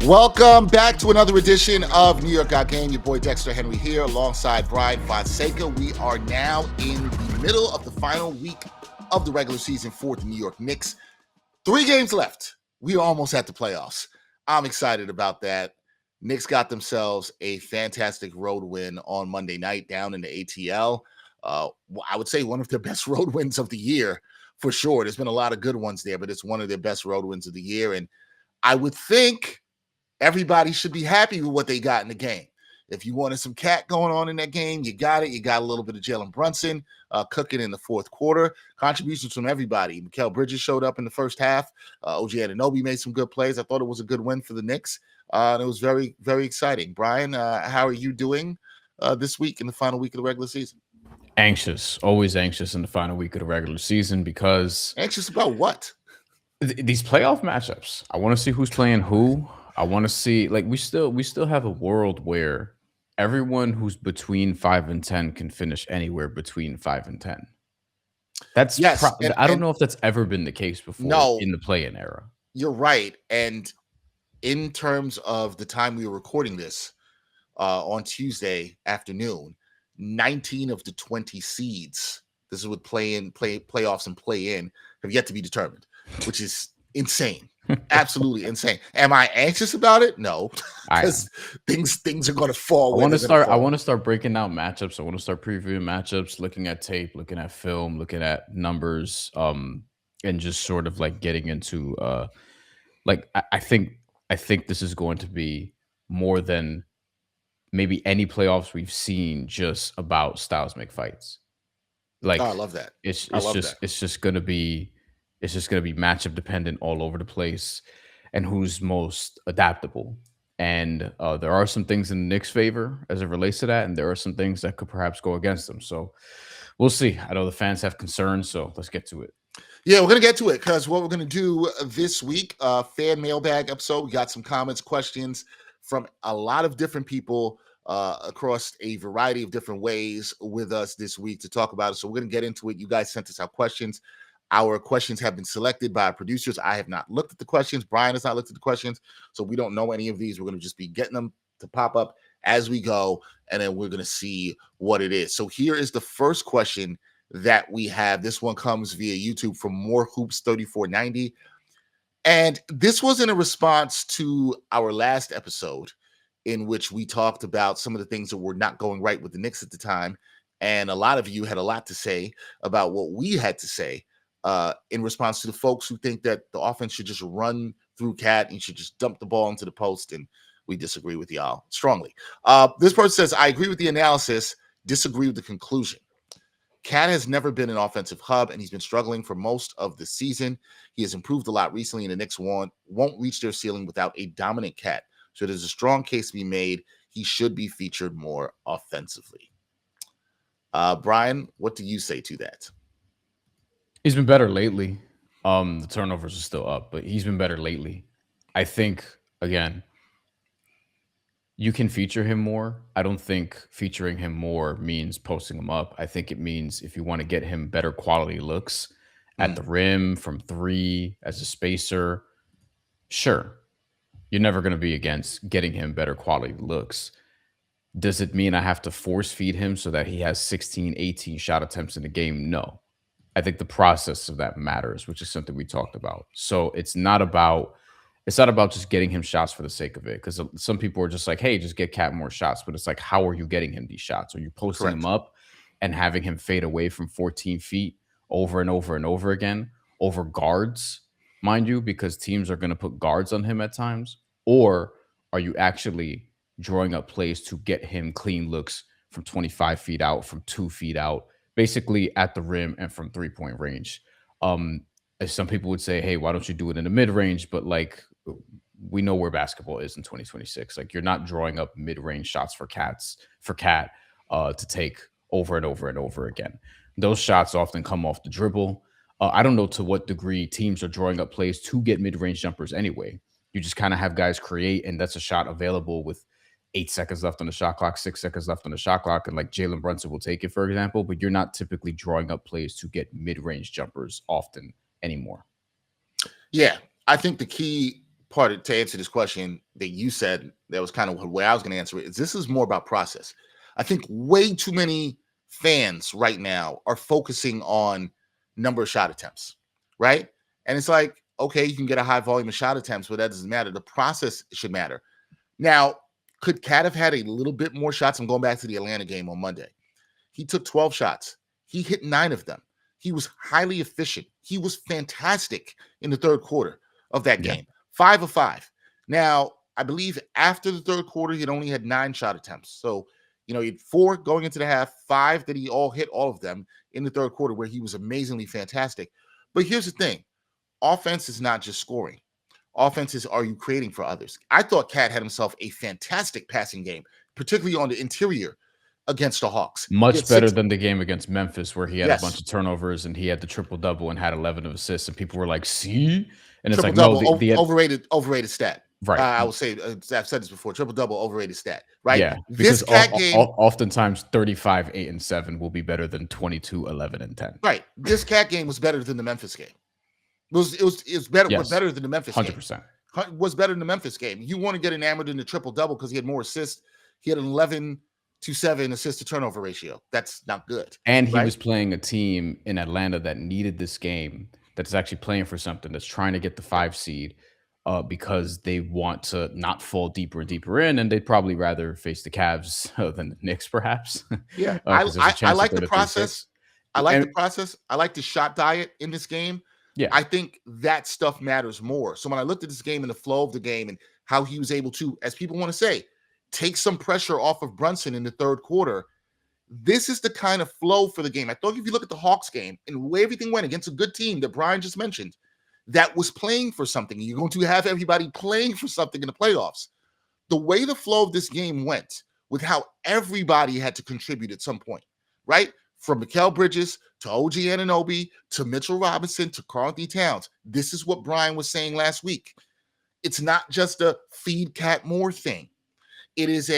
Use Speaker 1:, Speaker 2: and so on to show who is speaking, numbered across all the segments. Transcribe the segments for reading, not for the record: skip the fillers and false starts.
Speaker 1: Welcome back to another edition of New York Got Game. Your boy Dexter Henry here alongside Brian Fonseca. We are now in the middle of the final week of the regular season for the New York Knicks. 3 games left. We are almost at the playoffs. I'm excited about that. Knicks got themselves a fantastic road win on Monday night down in the ATL. I would say one of their best road wins of the year for sure. There's been a lot of good ones there, but it's one of their best road wins of the year. And I would think everybody should be happy with what they got in the game. If you wanted some cat going on in that game, you got it. You got a little bit of Jalen Brunson cooking in the fourth quarter. Contributions from everybody. Mikal Bridges showed up in the first half. OG Anunoby made some good plays. I thought it was a good win for the Knicks. And it was very, very exciting. Brian, how are you doing this week in the final week of the regular season?
Speaker 2: Anxious, always anxious in the final week of the regular season because
Speaker 1: Anxious about what?
Speaker 2: These playoff matchups. I want to see who's playing who. I want to see we still have a world where everyone who's between 5 and 10 can finish anywhere between 5 and 10. That's
Speaker 1: yes.
Speaker 2: I don't know if that's ever been the case before in the play-in era.
Speaker 1: You're right. And in terms of the time we were recording this on Tuesday afternoon, 19 of the 20 seeds, this is with playoffs and play-in, have yet to be determined, which is insane. Absolutely insane. Am I anxious about it? No, because things are going to fall.
Speaker 2: I want to start breaking out matchups. I want to start previewing matchups, looking at tape, looking at film, looking at numbers, and just sort of getting into I think this is going to be more than maybe any playoffs we've seen, just about styles make fights.
Speaker 1: I love that.
Speaker 2: It's just gonna be matchup dependent all over the place, and who's most adaptable. And there are some things in the Knicks' favor as it relates to that, and there are some things that could perhaps go against them. So we'll see. I know the fans have concerns, so let's get to it.
Speaker 1: Yeah, we're going to get to it because what we're going to do this week, fan mailbag episode, we got some comments, questions from a lot of different people across a variety of different ways with us this week to talk about it. So we're going to get into it. You guys sent us our questions. Our questions have been selected by our producers. I have not looked at the questions. Brian has not looked at the questions. So we don't know any of these. We're going to just be getting them to pop up as we go, and then we're going to see what it is. So here is the first question that we have. This one comes via YouTube from More Hoops 3490. And this was in a response to our last episode in which we talked about some of the things that were not going right with the Knicks at the time. And a lot of you had a lot to say about what we had to say in response to the folks who think that the offense should just run through Cat and should just dump the ball into the post. And we disagree with y'all strongly. This person says, I agree with the analysis, disagree with the conclusion. Cat has never been an offensive hub, and he's been struggling for most of the season. He has improved a lot recently, and the Knicks won't reach their ceiling without a dominant Cat. So there's a strong case to be made. He should be featured more offensively. Brian, what do you say to that?
Speaker 2: He's been better lately. The turnovers are still up, but he's been better lately. I think, again, you can feature him more. I don't think featuring him more means posting him up. I think it means if you want to get him better quality looks at the rim, from 3, as a spacer, sure. You're never going to be against getting him better quality looks. Does it mean I have to force feed him so that he has 16, 18 shot attempts in a game? No. I think the process of that matters, which is something we talked about. So it's not about just getting him shots for the sake of it, because some people are just like, hey, just get Cat more shots. But it's like, how are you getting him these shots? Are you posting him up and having him fade away from 14 feet over and over and over again, over guards, mind you, because teams are going to put guards on him at times? Or are you actually drawing up plays to get him clean looks from 25 feet out, from 2 feet out, basically at the rim and from 3-point range? As some people would say, hey, why don't you do it in the mid-range? But we know where basketball is in 2026. You're not drawing up mid-range shots for Cat to take over and over and over again. Those shots often come off the dribble. I don't know to what degree teams are drawing up plays to get mid-range jumpers anyway. You just kind of have guys create, and that's a shot available with 8 seconds left on the shot clock, 6 seconds left on the shot clock, and Jalen Brunson will take it, for example, but you're not typically drawing up plays to get mid-range jumpers often anymore.
Speaker 1: Yeah, I think the key to answer this question that you said, that was kind of the way I was going to answer it, is this is more about process. I think way too many fans right now are focusing on number of shot attempts, right? And it's like, okay, you can get a high volume of shot attempts, but that doesn't matter. The process should matter. Now, could Cat have had a little bit more shots? I'm going back to the Atlanta game on Monday. He took 12 shots. He hit 9 of them. He was highly efficient. He was fantastic in the third quarter of that game. 5 of 5. Now, I believe after the third quarter, he only had 9 shot attempts. So, he had 4 going into the half, 5 that he hit all of them in the third quarter, where he was amazingly fantastic. But here's the thing. Offense is not just scoring. Offenses are you creating for others. I thought Cat had himself a fantastic passing game, particularly on the interior against the Hawks.
Speaker 2: Much better than the game against Memphis, where he had a bunch
Speaker 1: Yes.
Speaker 2: of turnovers and he had the triple-double and had 11 of assists, and people were like, see? And it's
Speaker 1: Triple-double,
Speaker 2: like, no,
Speaker 1: overrated stat.
Speaker 2: right.
Speaker 1: I will say, I've said this before, triple-double, overrated stat, right?
Speaker 2: Yeah,
Speaker 1: This
Speaker 2: because
Speaker 1: Cat game,
Speaker 2: oftentimes 35, 8, and 7 will be better than 22, 11, and 10.
Speaker 1: right? This Cat game was better than the Memphis game. It was better.
Speaker 2: Yes.
Speaker 1: Was better than the Memphis
Speaker 2: 100%.
Speaker 1: game. Was better than the Memphis game. You want to get enamored in the triple-double because he had more assists. He had an 11-7 assist to turnover ratio. That's not good.
Speaker 2: And he
Speaker 1: right?
Speaker 2: was playing a team in Atlanta that needed this game, that's actually playing for something, that's trying to get the 5 seed, because they want to not fall deeper and deeper in, and they'd probably rather face the Cavs than the Knicks, perhaps.
Speaker 1: Yeah,
Speaker 2: 'Cause there's a
Speaker 1: I
Speaker 2: chance
Speaker 1: like
Speaker 2: that
Speaker 1: the
Speaker 2: they're 3-6.
Speaker 1: process. I like the
Speaker 2: And
Speaker 1: process. I like the shot diet in this game.
Speaker 2: yeah,
Speaker 1: I think that stuff matters more. So when I looked at this game and the flow of the game and how he was able to, as people want to say, take some pressure off of Brunson in the third quarter, this is the kind of flow for the game. I thought if you look at the Hawks game and the way everything went against a good team that Brian just mentioned, that was playing for something. You're going to have everybody playing for something in the playoffs. The way the flow of this game went with how everybody had to contribute at some point, right? From Mikal Bridges to OG Anunoby to Mitchell Robinson to Karl-Anthony Towns. This is what Brian was saying last week. It's not just a feed Cat more thing. It is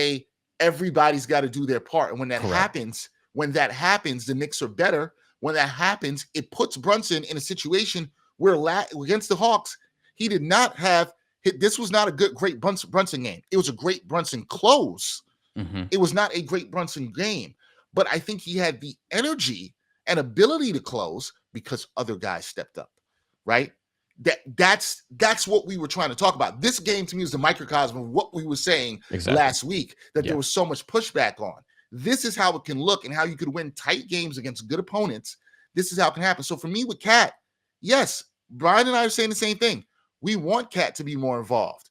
Speaker 1: everybody's got to do their part. And when that happens, the Knicks are better. When that happens, it puts Brunson in a situation where against the Hawks, he did not have this was not a great Brunson game. It was a great Brunson close.
Speaker 2: Mm-hmm.
Speaker 1: It was not a great Brunson game. But I think he had the energy and ability to close because other guys stepped up, right? That's what we were trying to talk about. This game to me is the microcosm of what we were saying last week, that there was so much pushback on. This is how it can look and how you could win tight games against good opponents. This is how it can happen. So for me with Cat, yes, Brian and I are saying the same thing. We want Cat to be more involved.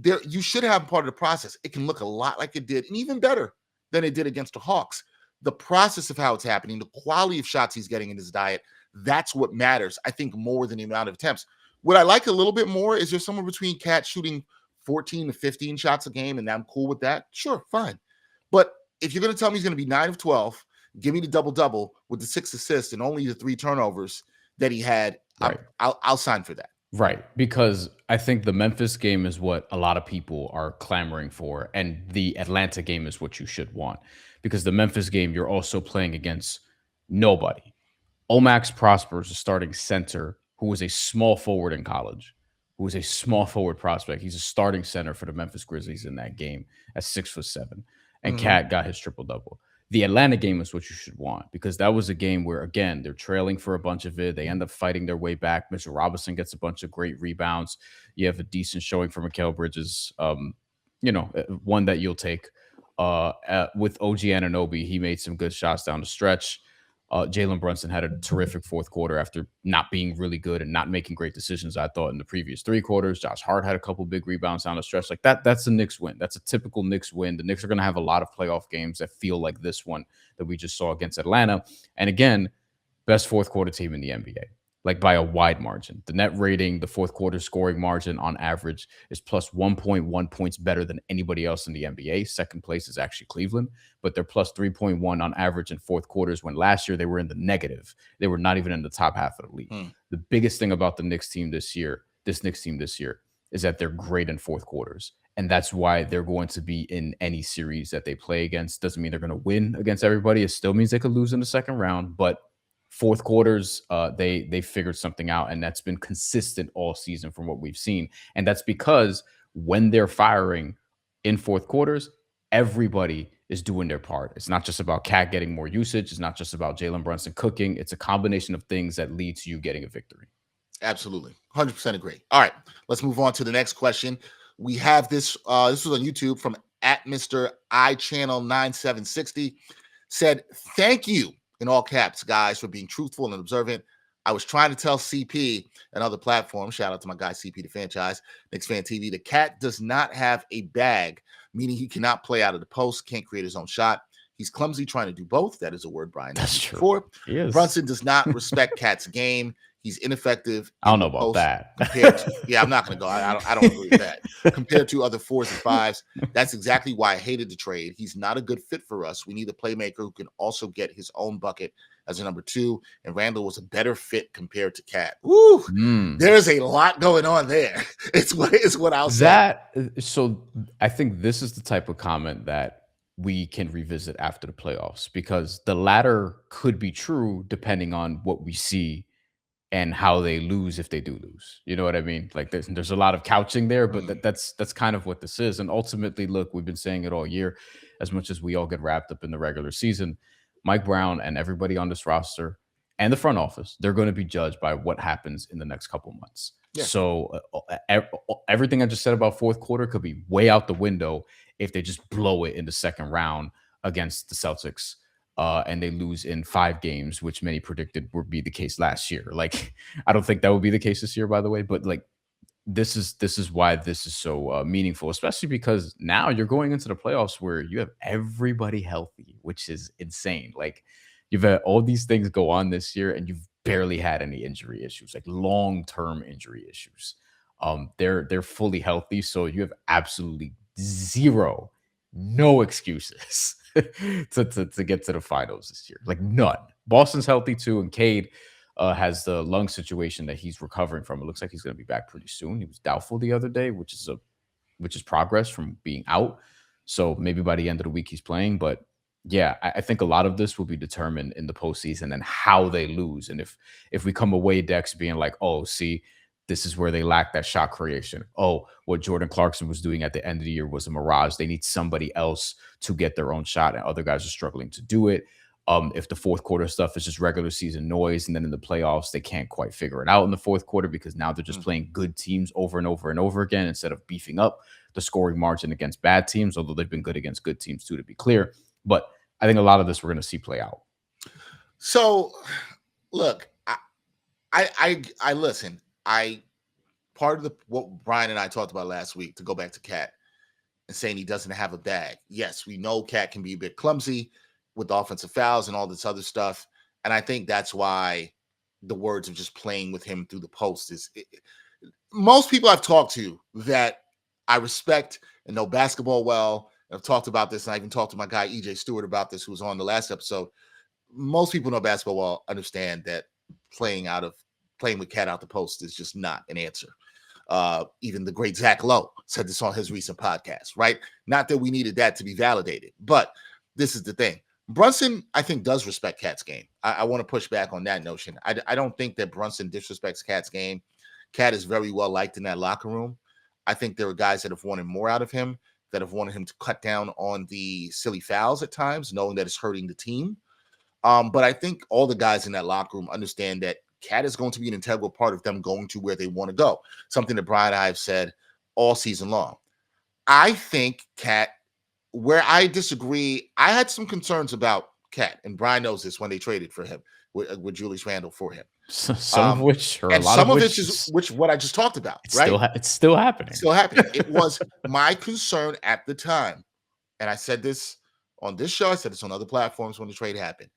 Speaker 1: You should have part of the process. It can look a lot like it did, and even better than it did against the Hawks. The process of how it's happening, the quality of shots he's getting in his diet, that's what matters, I think, more than the amount of attempts. What I like a little bit more is there's somewhere between Cat shooting 14 to 15 shots a game, and I'm cool with that. Sure, fine. But if you're going to tell me he's going to be 9 of 12, give me the double-double with the 6 assists and only the 3 turnovers that he had,
Speaker 2: right.
Speaker 1: I'll sign for that.
Speaker 2: Right, because I think the Memphis game is what a lot of people are clamoring for, and the Atlanta game is what you should want. Because the Memphis game, you're also playing against nobody. Omax Prosper is a starting center who was a small forward in college, who was a small forward prospect. He's a starting center for the Memphis Grizzlies in that game at 6'7", and Cat got his triple-double. The Atlanta game is what you should want, because that was a game where, again, they're trailing for a bunch of it. They end up fighting their way back. Mitchell Robinson gets a bunch of great rebounds. You have a decent showing from Mikal Bridges, one that you'll take. With OG Anunoby, he made some good shots down the stretch. Jalen Brunson had a terrific fourth quarter after not being really good and not making great decisions, I thought, in the previous 3 quarters. Josh Hart had a couple big rebounds down the stretch. Like that's a Knicks win. That's a typical Knicks win. The Knicks are going to have a lot of playoff games that feel like this one that we just saw against Atlanta. And again, best fourth quarter team in the NBA, like by a wide margin. The net rating, the fourth quarter scoring margin on average is plus 1.1 points better than anybody else in the NBA. Second place is actually Cleveland, but they're plus 3.1 on average in fourth quarters, when last year they were in the negative. They were not even in the top half of the league. The biggest thing about the Knicks team this year, is that they're great in fourth quarters. And that's why they're going to be in any series that they play against. Doesn't mean they're going to win against everybody. It still means they could lose in the second round, but fourth quarters, they figured something out, and that's been consistent all season from what we've seen. And that's because when they're firing in fourth quarters, everybody is doing their part. It's not just about Cat getting more usage. It's not just about Jalen Brunson cooking. It's a combination of things that lead to you getting a victory.
Speaker 1: Absolutely. 100% agree. All right. Let's move on to the next question. We have this. This was on YouTube from at Mr. I Channel 9760. Said, thank you in all caps, guys, for being truthful and observant. I was trying to tell CP and other platforms, shout out to my guy CP the franchise, Knicks Fan TV, the Cat does not have a bag, meaning he cannot play out of the post, can't create his own shot. He's clumsy trying to do both. That is a word Brian
Speaker 2: That's
Speaker 1: used
Speaker 2: true.
Speaker 1: before.
Speaker 2: He is.
Speaker 1: Brunson does not respect Cat's game. He's ineffective.
Speaker 2: I don't know about that.
Speaker 1: Compared to, yeah, I'm not going to go. I don't agree with that. Compared to other 4s and 5s, that's exactly why I hated the trade. He's not a good fit for us. We need a playmaker who can also get his own bucket as a number 2. And Randall was a better fit compared to Cat. Woo! There's a lot going on there. It's what I'll say.
Speaker 2: So I think this is the type of comment that we can revisit after the playoffs, because the latter could be true depending on what we see and how they lose if they do lose. You know what I mean? Like there's a lot of couching there, but that's kind of what this is. And ultimately, look, we've been saying it all year, as much as we all get wrapped up in the regular season, Mike Brown and everybody on this roster and the front office, they're going to be judged by what happens in the next couple months. Yeah. So everything I just said about fourth quarter could be way out the window if they just blow it in the second round against the Celtics. And they lose in 5 games, which many predicted would be the case last year. Like, I don't think that would be the case this year, by the way. But like, this is why this is so meaningful, especially because now you're going into the playoffs where you have everybody healthy, which is insane. Like, you've had all these things go on this year, and you've barely had any injury issues, like long-term injury issues. They're fully healthy, so you have absolutely no excuses to get to the finals this year. Like, none. Boston's healthy too, and Cade has the lung situation that he's recovering from. It looks like he's going to be back pretty soon. He was doubtful the other day, which is progress from being out. So maybe by the end of the week he's playing. But yeah, I think a lot of this will be determined in the postseason and how they lose. And if we come away, Dex, being like, oh, see, this is where they lack that shot creation. Oh, what Jordan Clarkson was doing at the end of the year was a mirage. They need somebody else to get their own shot, and other guys are struggling to do it. If the fourth quarter stuff is just regular season noise, and then in the playoffs, they can't quite figure it out in the fourth quarter because now they're just playing good teams over and over and over again instead of beefing up the scoring margin against bad teams, although they've been good against good teams too, to be clear. But I think a lot of this we're going to see play out.
Speaker 1: So, look, I listen. Part of what Brian and I talked about last week, to go back to Cat and saying he doesn't have a bag. Yes, we know Cat can be a bit clumsy with offensive fouls and all this other stuff. And I think that's why the words of just playing with him through the post is most people I've talked to that I respect and know basketball well. I've talked about this, and I even talked to my guy EJ Stewart about this, who was on the last episode. Most people know basketball well, understand that playing with Cat out the post is just not an answer. Even the great Zach Lowe said this on his recent podcast, right? Not that we needed that to be validated, but this is the thing. Brunson, I think, does respect Cat's game. I want to push back on that notion. I don't think that Brunson disrespects Cat's game. Cat is very well liked in that locker room. I think there are guys that have wanted more out of him, that have wanted him to cut down on the silly fouls at times, knowing that it's hurting the team. But I think all the guys in that locker room understand that Cat is going to be an integral part of them going to where they want to go. Something that Brian and I have said all season long. I think Cat, where I disagree, I had some concerns about Cat, and Brian knows this when they traded for him with Julius Randle for him.
Speaker 2: Some of which, or
Speaker 1: and
Speaker 2: a lot
Speaker 1: some
Speaker 2: of
Speaker 1: it is what I just talked about.
Speaker 2: It's
Speaker 1: right?
Speaker 2: It's still happening.
Speaker 1: Still happening. It was my concern at the time, and I said this on this show. I said this on other platforms when the trade happened.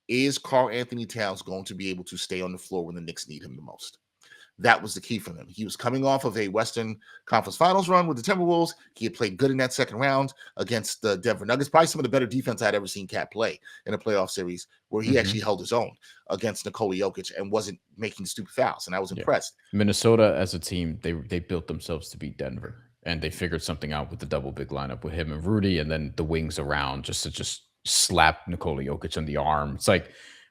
Speaker 1: Is Karl-Anthony Towns going to be able to stay on the floor when the Knicks need him the most? That was the key for them. He was coming off of a Western Conference Finals run with the Timberwolves. He had played good in that second round against the Denver Nuggets. Probably some of the better defense I'd ever seen Cat play in a playoff series, where he actually held his own against Nikola Jokic and wasn't making stupid fouls. And I was impressed.
Speaker 2: Minnesota as a team, they built themselves to beat Denver, and they figured something out with the double big lineup with him and Rudy, and then the wings around just to slap Nikola Jokic on the arm. It's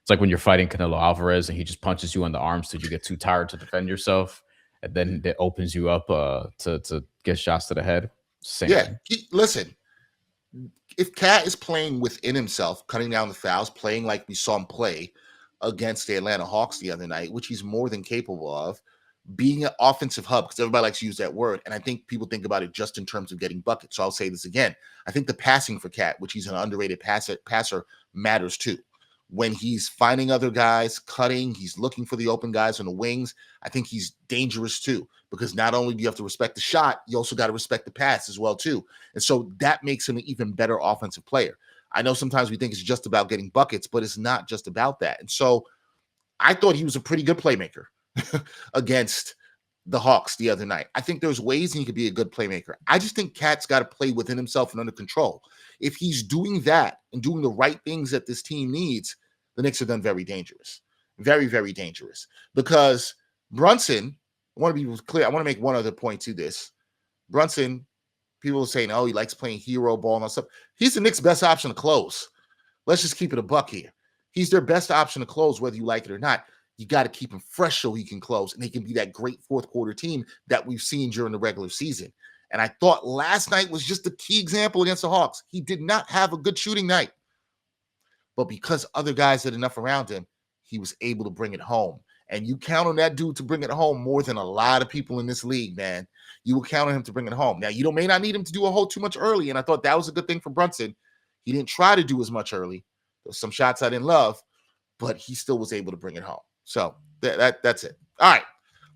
Speaker 2: It's like when you're fighting Canelo Alvarez and he just punches you in the arms till you get too tired to defend yourself, and then it opens you up to get shots to the head. Same
Speaker 1: Yeah,
Speaker 2: thing.
Speaker 1: listen, if Cat is playing within himself, cutting down the fouls, playing like we saw him play against the Atlanta Hawks the other night, which he's more than capable of, being an offensive hub, because everybody likes to use that word, and I think people think about it just in terms of getting buckets. So I'll say this again. I think the passing for Cat, which he's an underrated passer, matters too. When he's finding other guys, cutting, he's looking for the open guys on the wings. I think he's dangerous too, because not only do you have to respect the shot, you also got to respect the pass as well too. And so that makes him an even better offensive player. I know sometimes we think it's just about getting buckets, but it's not just about that. And so I thought he was a pretty good playmaker against the Hawks the other night. I think there's ways he could be a good playmaker. I just think Cat's got to play within himself and under control. If he's doing that and doing the right things that this team needs, the Knicks are then very dangerous. Very, very dangerous. Because Brunson, I want to be clear, I want to make one other point to this. Brunson, people are saying, oh, he likes playing hero ball and all stuff. He's the Knicks' best option to close. Let's just keep it a buck here. He's their best option to close, whether you like it or not. You got to keep him fresh so he can close, and he can be that great fourth quarter team that we've seen during the regular season. And I thought last night was just a key example against the Hawks. He did not have a good shooting night, but because other guys had enough around him, he was able to bring it home. And you count on that dude to bring it home more than a lot of people in this league, man. You will count on him to bring it home. Now, you may not need him to do a whole too much early, and I thought that was a good thing for Brunson. He didn't try to do as much early. There's some shots I didn't love, but he still was able to bring it home. So that's it. All right,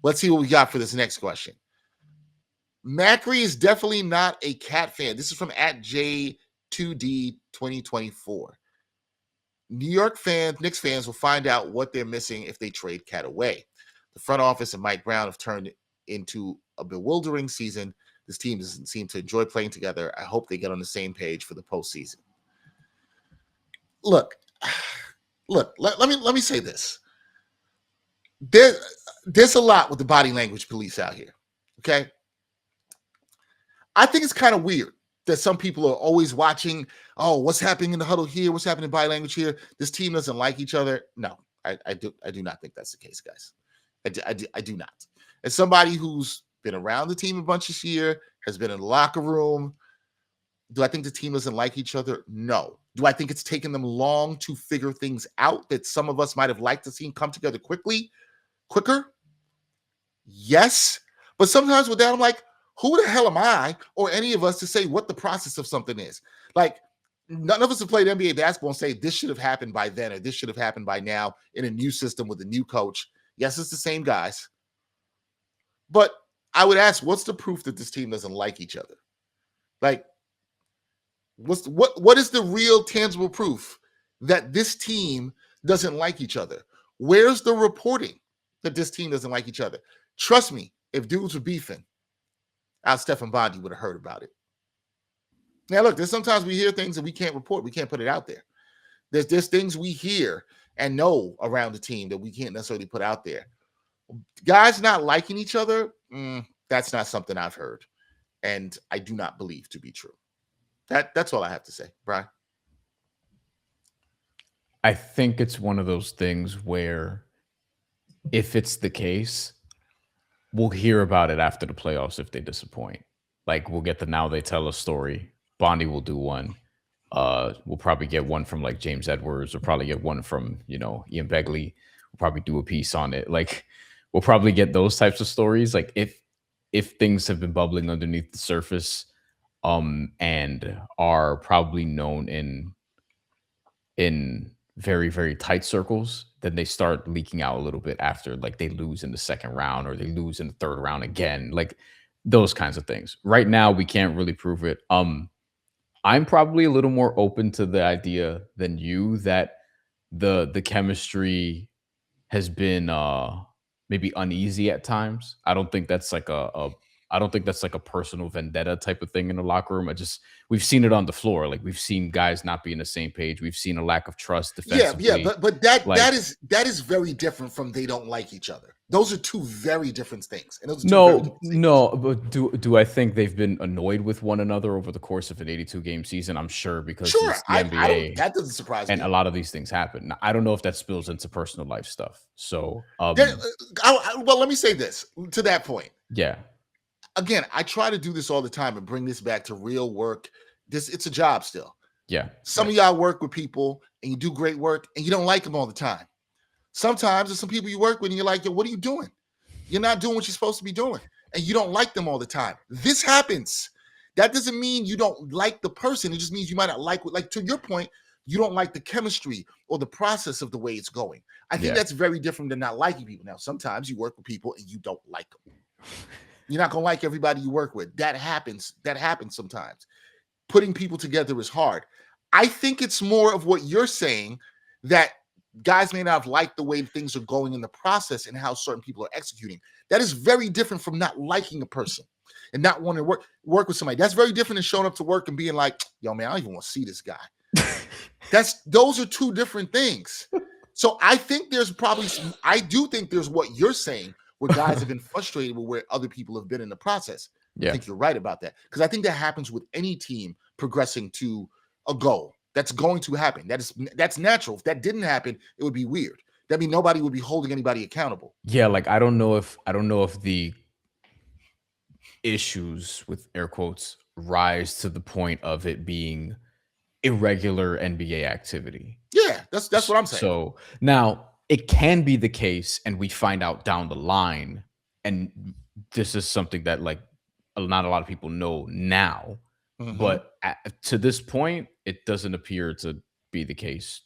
Speaker 1: let's see what we got for this next question. Macri is definitely not a Cat fan. This is from @J2D2024. New York fans, Knicks fans will find out what they're missing if they trade Cat away. The front office and Mike Brown have turned into a bewildering season. This team doesn't seem to enjoy playing together. I hope they get on the same page for the postseason. Look, let me say this. There's a lot with the body language police out here, okay? I think it's kind of weird that some people are always watching, oh, what's happening in the huddle here? What's happening in body language here? This team doesn't like each other. No, I do not think that's the case, guys. I do not. As somebody who's been around the team a bunch this year, has been in the locker room, do I think the team doesn't like each other? No. Do I think it's taken them long to figure things out that some of us might have liked to see come together quicker? Yes. But sometimes with that, I'm like, who the hell am I or any of us to say what the process of something is? Like, none of us have played NBA basketball and say this should have happened by then or this should have happened by now in a new system with a new coach. Yes, it's the same guys. But I would ask, what's the proof that this team doesn't like each other? Like, what is the real tangible proof that this team doesn't like each other? Where's the reporting that this team doesn't like each other? Trust me, if dudes were beefing, Al Stephan Bondi would have heard about it. Now, look, there's sometimes we hear things that we can't report. We can't put it out there. There's things we hear and know around the team that we can't necessarily put out there. Guys not liking each other, that's not something I've heard, and I do not believe to be true. That's all I have to say, Brian.
Speaker 2: I think it's one of those things where if it's the case, we'll hear about it after the playoffs if they disappoint. Like, we'll get the Now They Tell Us story. Bondi will do one. We'll probably get one from like James Edwards. We'll probably get one from, Ian Begley. We'll probably do a piece on it. Like, we'll probably get those types of stories. Like, if things have been bubbling underneath the surface, and are probably known in very, very tight circles, then they start leaking out a little bit after, like, they lose in the second round or they lose in the third round again, like those kinds of things. Right now, we can't really prove it. I'm probably a little more open to the idea than you that the chemistry has been maybe uneasy at times. I don't think that's like a personal vendetta type of thing in the locker room. We've seen it on the floor. Like, we've seen guys not be on the same page. We've seen a lack of trust defensively.
Speaker 1: Yeah, but that is very different from they don't like each other. Those are two very different things, and those are two very
Speaker 2: No,
Speaker 1: different statements.
Speaker 2: no, but do I think they've been annoyed with one another over the course of an 82 game season? I'm sure because
Speaker 1: Sure,
Speaker 2: it's the
Speaker 1: I don't.
Speaker 2: NBA
Speaker 1: That doesn't surprise
Speaker 2: and a
Speaker 1: me.
Speaker 2: lot of these things happen. Now, I don't know if that spills into personal life stuff. So,
Speaker 1: Well, let me say this to that point.
Speaker 2: yeah,
Speaker 1: Again, I try to do this all the time and bring this back to real work. It's a job still.
Speaker 2: yeah,
Speaker 1: Some
Speaker 2: right.
Speaker 1: of y'all work with people and you do great work and you don't like them all the time. Sometimes there's some people you work with and you're like, yo, what are you doing? You're not doing what you're supposed to be doing. And you don't like them all the time. This happens. That doesn't mean you don't like the person. It just means you might not like to your point, you don't like the chemistry or the process of the way it's going. I think
Speaker 2: Yeah.
Speaker 1: that's very different than not liking people. Now, sometimes you work with people and you don't like them. You're not gonna like everybody you work with. That happens. That happens sometimes. Putting people together is hard. I think it's more of what you're saying, that guys may not have liked the way things are going in the process and how certain people are executing. That is very different from not liking a person and not wanting to work with somebody. That's very different than showing up to work and being like, yo, man, I don't even want to see this guy. Those are two different things. So I think there's probably I do think there's what you're saying, where guys have been frustrated with where other people have been in the process. I
Speaker 2: Yeah.
Speaker 1: think you're right about that, because I think that happens with any team progressing to a goal. That's going to happen. That's natural. If that didn't happen, it would be weird. That means nobody would be holding anybody accountable.
Speaker 2: Yeah, like I don't know if the issues with air quotes rise to the point of it being irregular NBA activity.
Speaker 1: Yeah, that's what I'm saying.
Speaker 2: So now it can be the case, and we find out down the line, and this is something that like not a lot of people know now,
Speaker 1: Mhm.
Speaker 2: but to this point, it doesn't appear to be the case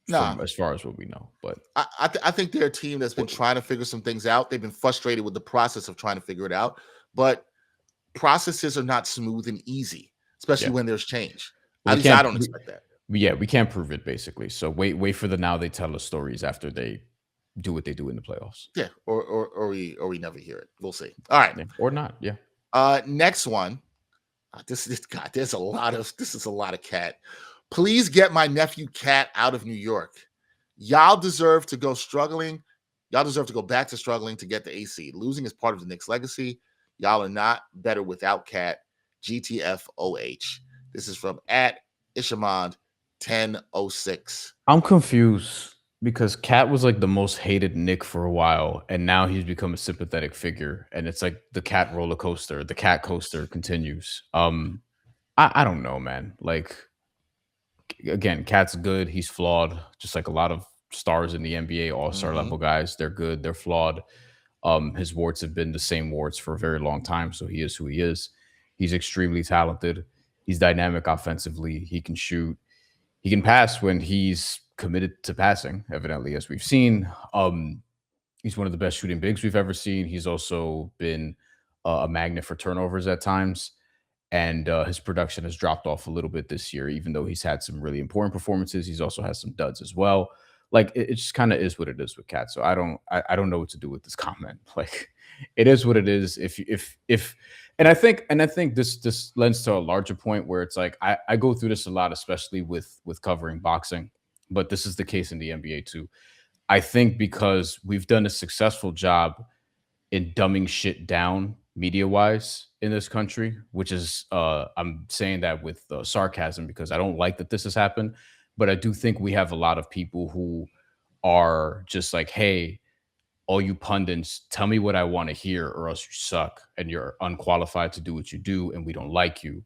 Speaker 1: Nah,
Speaker 2: from as far as what we know. But
Speaker 1: I think they're a team that's been trying to figure some things out. They've been frustrated with the process of trying to figure it out, but processes are not smooth and easy, especially
Speaker 2: yeah,
Speaker 1: when there's change.
Speaker 2: we
Speaker 1: At least I
Speaker 2: can't.
Speaker 1: don't expect that.
Speaker 2: Yeah, we can't prove it basically. So wait for the now they tell us stories after they do what they do in the playoffs.
Speaker 1: Yeah, or we never hear it. We'll see. All right.
Speaker 2: Yeah, or not. Yeah.
Speaker 1: Next one. This God, this is a lot of cat. Please get my nephew Cat out of New York. Y'all deserve to go struggling. Y'all deserve to go back to struggling to get the AC. Losing is part of the Knicks' legacy. Y'all are not better without Cat. GTFOH. This is from at Ishamond 1006.
Speaker 2: I'm confused because Cat was like the most hated Nick for a while, and now he's become a sympathetic figure, and it's like the Cat roller coaster, the Cat coaster continues. I don't know, man. Like again, Cat's good. He's flawed, just like a lot of stars in the NBA, all-star
Speaker 1: Mhm.
Speaker 2: level guys. They're good. They're flawed. His warts have been the same warts for a very long time, so he is who he is. He's extremely talented. He's dynamic offensively. He can shoot. He can pass when he's committed to passing, evidently, as we've seen. He's one of the best shooting bigs we've ever seen. He's also been a magnet for turnovers at times. And his production has dropped off a little bit this year, even though he's had some really important performances. He's also had some duds as well. Like it just kind of is what it is with Cat. So I don't know what to do with this comment. Like it is what it is. If and I think this lends to a larger point where it's like I go through this a lot, especially with covering boxing, but this is the case in the NBA too. I think because we've done a successful job in dumbing shit down media wise in this country, which is I'm saying that with sarcasm because I don't like that this has happened, but I do think we have a lot of people who are just like, hey, all you pundits, tell me what I want to hear, or else you suck and you're unqualified to do what you do, and we don't like you.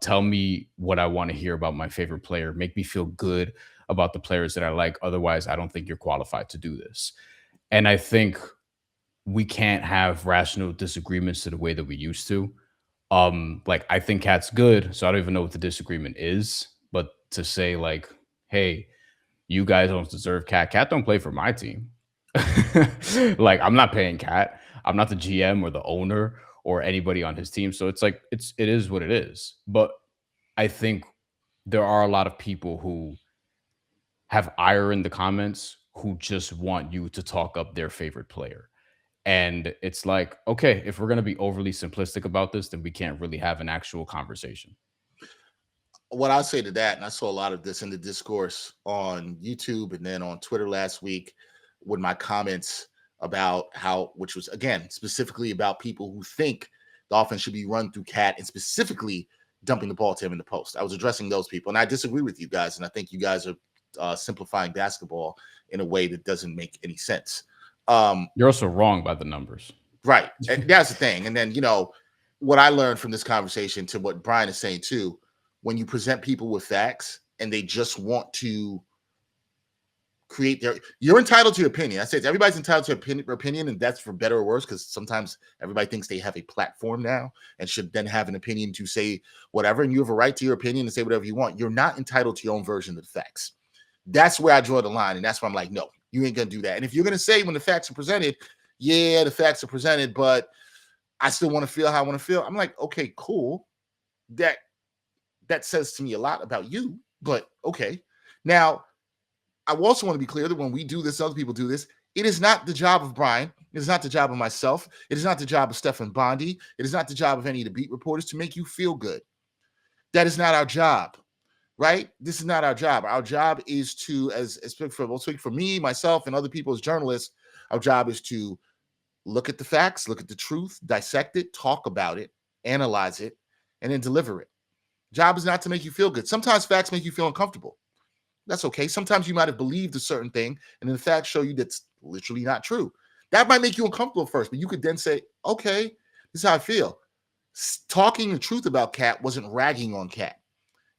Speaker 2: Tell me what I want to hear about my favorite player. Make me feel good about the players that I like. Otherwise, I don't think you're qualified to do this. And I think we can't have rational disagreements to the way that we used to. Like I think Cat's good, so I don't even know what the disagreement is. But to say like, hey, you guys don't deserve Cat. Cat don't play for my team. Like I'm not paying Cat. I'm not the GM or the owner or anybody on his team. So it's like it is what it is. But I think there are a lot of people who have ire in the comments who just want you to talk up their favorite player. And it's like, okay, if we're going to be overly simplistic about this, then we can't really have an actual conversation.
Speaker 1: What I say to that, and I saw a lot of this in the discourse on YouTube and then on Twitter last week, with my comments about how, which was again specifically about people who think the offense should be run through Cat and specifically dumping the ball to him in the post. I was addressing those people, and I disagree with you guys, and I think you guys are simplifying basketball in a way that doesn't make any sense.
Speaker 2: You're also wrong by the numbers.
Speaker 1: Right. And that's the thing. And then, what I learned from this conversation to what Brian is saying too, when you present people with facts and they just want to create you're entitled to your opinion. I said everybody's entitled to opinion, and that's for better or worse, because sometimes everybody thinks they have a platform now and should then have an opinion to say whatever. And you have a right to your opinion and say whatever you want. You're not entitled to your own version of the facts. That's where I draw the line. And that's where I'm like, no, you ain't going to do that. And if you're going to say when the facts are presented, yeah, the facts are presented, but I still want to feel how I want to feel. I'm like, okay, cool. That says to me a lot about you, but okay. Now, I also want to be clear that when we do this, other people do this, it is not the job of Brian. It is not the job of myself. It is not the job of Stefan Bondi. It is not the job of any of the beat reporters to make you feel good. That is not our job, right? This is not our job. Our job is to, we'll speak for me, myself, and other people as journalists, our job is to look at the facts, look at the truth, dissect it, talk about it, analyze it, and then deliver it. Job is not to make you feel good. Sometimes facts make you feel uncomfortable. That's okay. Sometimes you might have believed a certain thing, and then the facts show you that's literally not true. That might make you uncomfortable at first, but you could then say, okay, this is how I feel. Talking the truth about Cat wasn't ragging on Cat.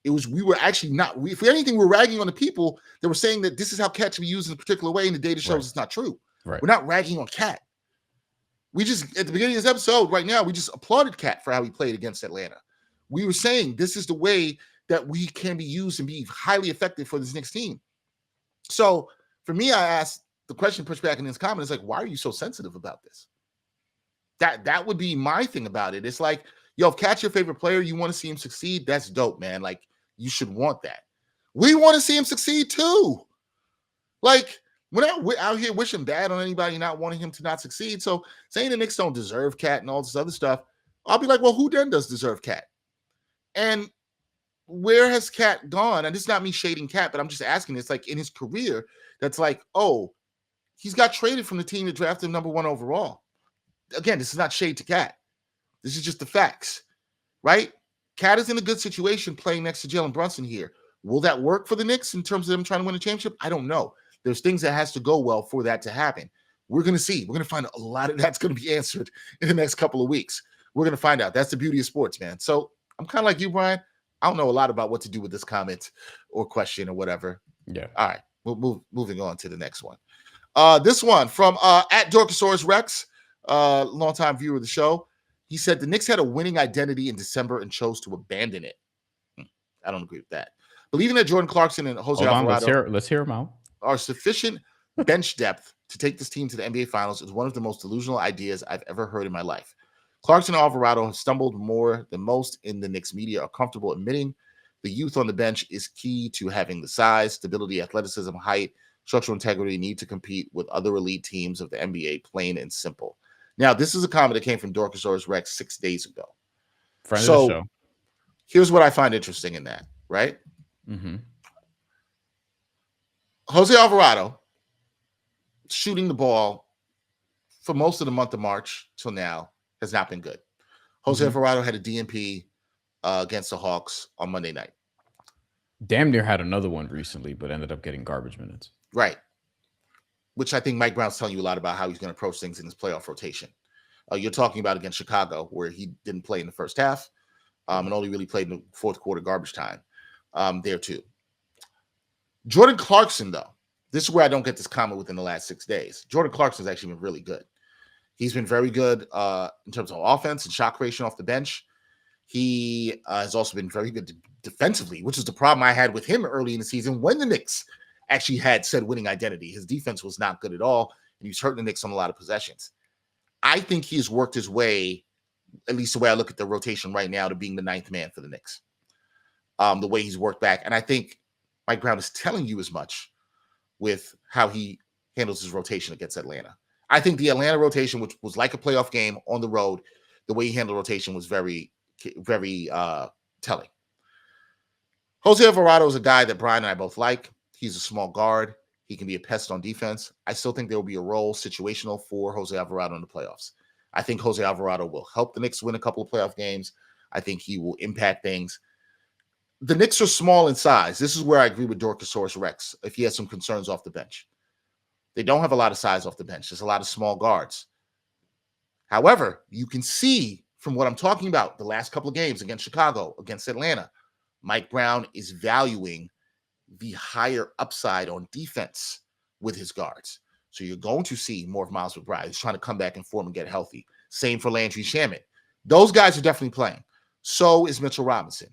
Speaker 1: It was, we were actually not, if anything, we're ragging on the people that were saying that this is how Cat should be used in a particular way, and the data shows it's not true.
Speaker 2: Right.
Speaker 1: We're not ragging on Cat. We just, at the beginning of this episode, right now, we just applauded Cat for how he played against Atlanta. We were saying this is the way that we can be used and be highly effective for this Knicks team. So for me, I asked the question pushed back in this comment is like, why are you so sensitive about this? That would be my thing about it. It's like, yo, if Cat's your favorite player, you want to see him succeed, that's dope, man. Like, you should want that. We want to see him succeed too. Like, we're not out here wishing bad on anybody, not wanting him to not succeed. So saying the Knicks don't deserve Cat and all this other stuff, I'll be like, well, who then does deserve Cat? And where has Cat gone? And this is not me shading Cat, but I'm just asking. It's like in his career, that's like, oh, he's got traded from the team that drafted him number 1 overall. Again, this is not shade to Cat. This is just the facts, right? Cat is in a good situation playing next to Jalen Brunson here. Will that work for the Knicks in terms of them trying to win a championship? I don't know. There's things that has to go well for that to happen. We're going to see. We're going to find a lot of that's going to be answered in the next couple of weeks. We're going to find out. That's the beauty of sports, man. So I'm kind of like you, Brian. I don't know a lot about what to do with this comment or question or whatever.
Speaker 2: Yeah.
Speaker 1: All right. We'll moving on to the next one. This one from at Dorkosaurus Rex, longtime viewer of the show. He said the Knicks had a winning identity in December and chose to abandon it. I don't agree with that. Believing that Jordan Clarkson and Jose Alvarado
Speaker 2: let's hear him out.
Speaker 1: Are sufficient bench depth to take this team to the NBA Finals is one of the most delusional ideas I've ever heard in my life. Clarkson and Alvarado have stumbled more than most in the Knicks media are comfortable admitting. The youth on the bench is key to having the size, stability, athleticism, height, structural integrity need to compete with other elite teams of the NBA, plain and simple. Now, this is a comment that came from Dorkosaurus Rex 6 days ago.
Speaker 2: Friend of the show.
Speaker 1: Here's what I find interesting in that, right?
Speaker 2: Mm-hmm.
Speaker 1: Jose Alvarado shooting the ball for most of the month of March till now has not been good. Jose Alvarado had a DNP against the Hawks on Monday night.
Speaker 2: Damn near had another one recently, but ended up getting garbage minutes.
Speaker 1: Right. Which I think Mike Brown's telling you a lot about how he's going to approach things in his playoff rotation. You're talking about against Chicago, where he didn't play in the first half and only really played in the fourth quarter garbage time there too. Jordan Clarkson, though, this is where I don't get this comment within the last 6 days. Jordan Clarkson's actually been really good. He's been very good in terms of offense and shot creation off the bench. He has also been very good defensively, which is the problem I had with him early in the season when the Knicks actually had said winning identity. His defense was not good at all, and he was hurting the Knicks on a lot of possessions. I think he has worked his way, at least the way I look at the rotation right now, to being the 9th man for the Knicks. The way he's worked back. And I think Mike Brown is telling you as much with how he handles his rotation against Atlanta. I think the Atlanta rotation, which was like a playoff game on the road, the way he handled rotation was very, very telling. Jose Alvarado is a guy that Brian and I both like. He's a small guard. He can be a pest on defense. I still think there will be a role situational for Jose Alvarado in the playoffs. I think Jose Alvarado will help the Knicks win a couple of playoff games. I think he will impact things. The Knicks are small in size. This is where I agree with Dorkosaurus Rex if he has some concerns off the bench. They don't have a lot of size off the bench. There's a lot of small guards. However, you can see from what I'm talking about, the last couple of games against Chicago, against Atlanta, Mike Brown is valuing the higher upside on defense with his guards. So you're going to see more of Miles McBride. He's trying to come back in form and get healthy. Same for Landry Shamet. Those guys are definitely playing. So is Mitchell Robinson.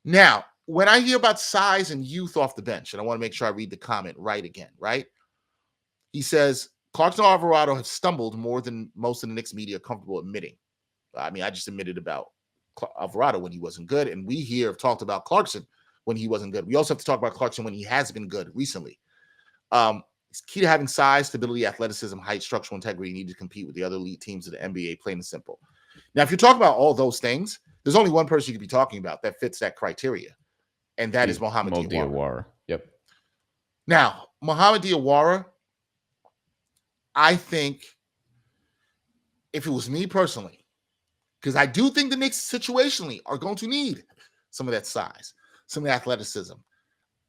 Speaker 1: Now, when I hear about size and youth off the bench, and I want to make sure I read the comment right again, right? He says, Clarkson and Alvarado have stumbled more than most of the Knicks media are comfortable admitting. I mean, I just admitted about Alvarado when he wasn't good, and we here have talked about Clarkson when he wasn't good. We also have to talk about Clarkson when he has been good recently. It's key to having size, stability, athleticism, height, structural integrity. You need to compete with the other elite teams of the NBA, plain and simple. Now, if you're talking about all those things, there's only one person you could be talking about that fits that criteria, and that is Mohamed Diawara.
Speaker 2: Yep.
Speaker 1: Now, Mohamed Diawara, I think if it was me personally, because I do think the Knicks situationally are going to need some of that size, some of the athleticism.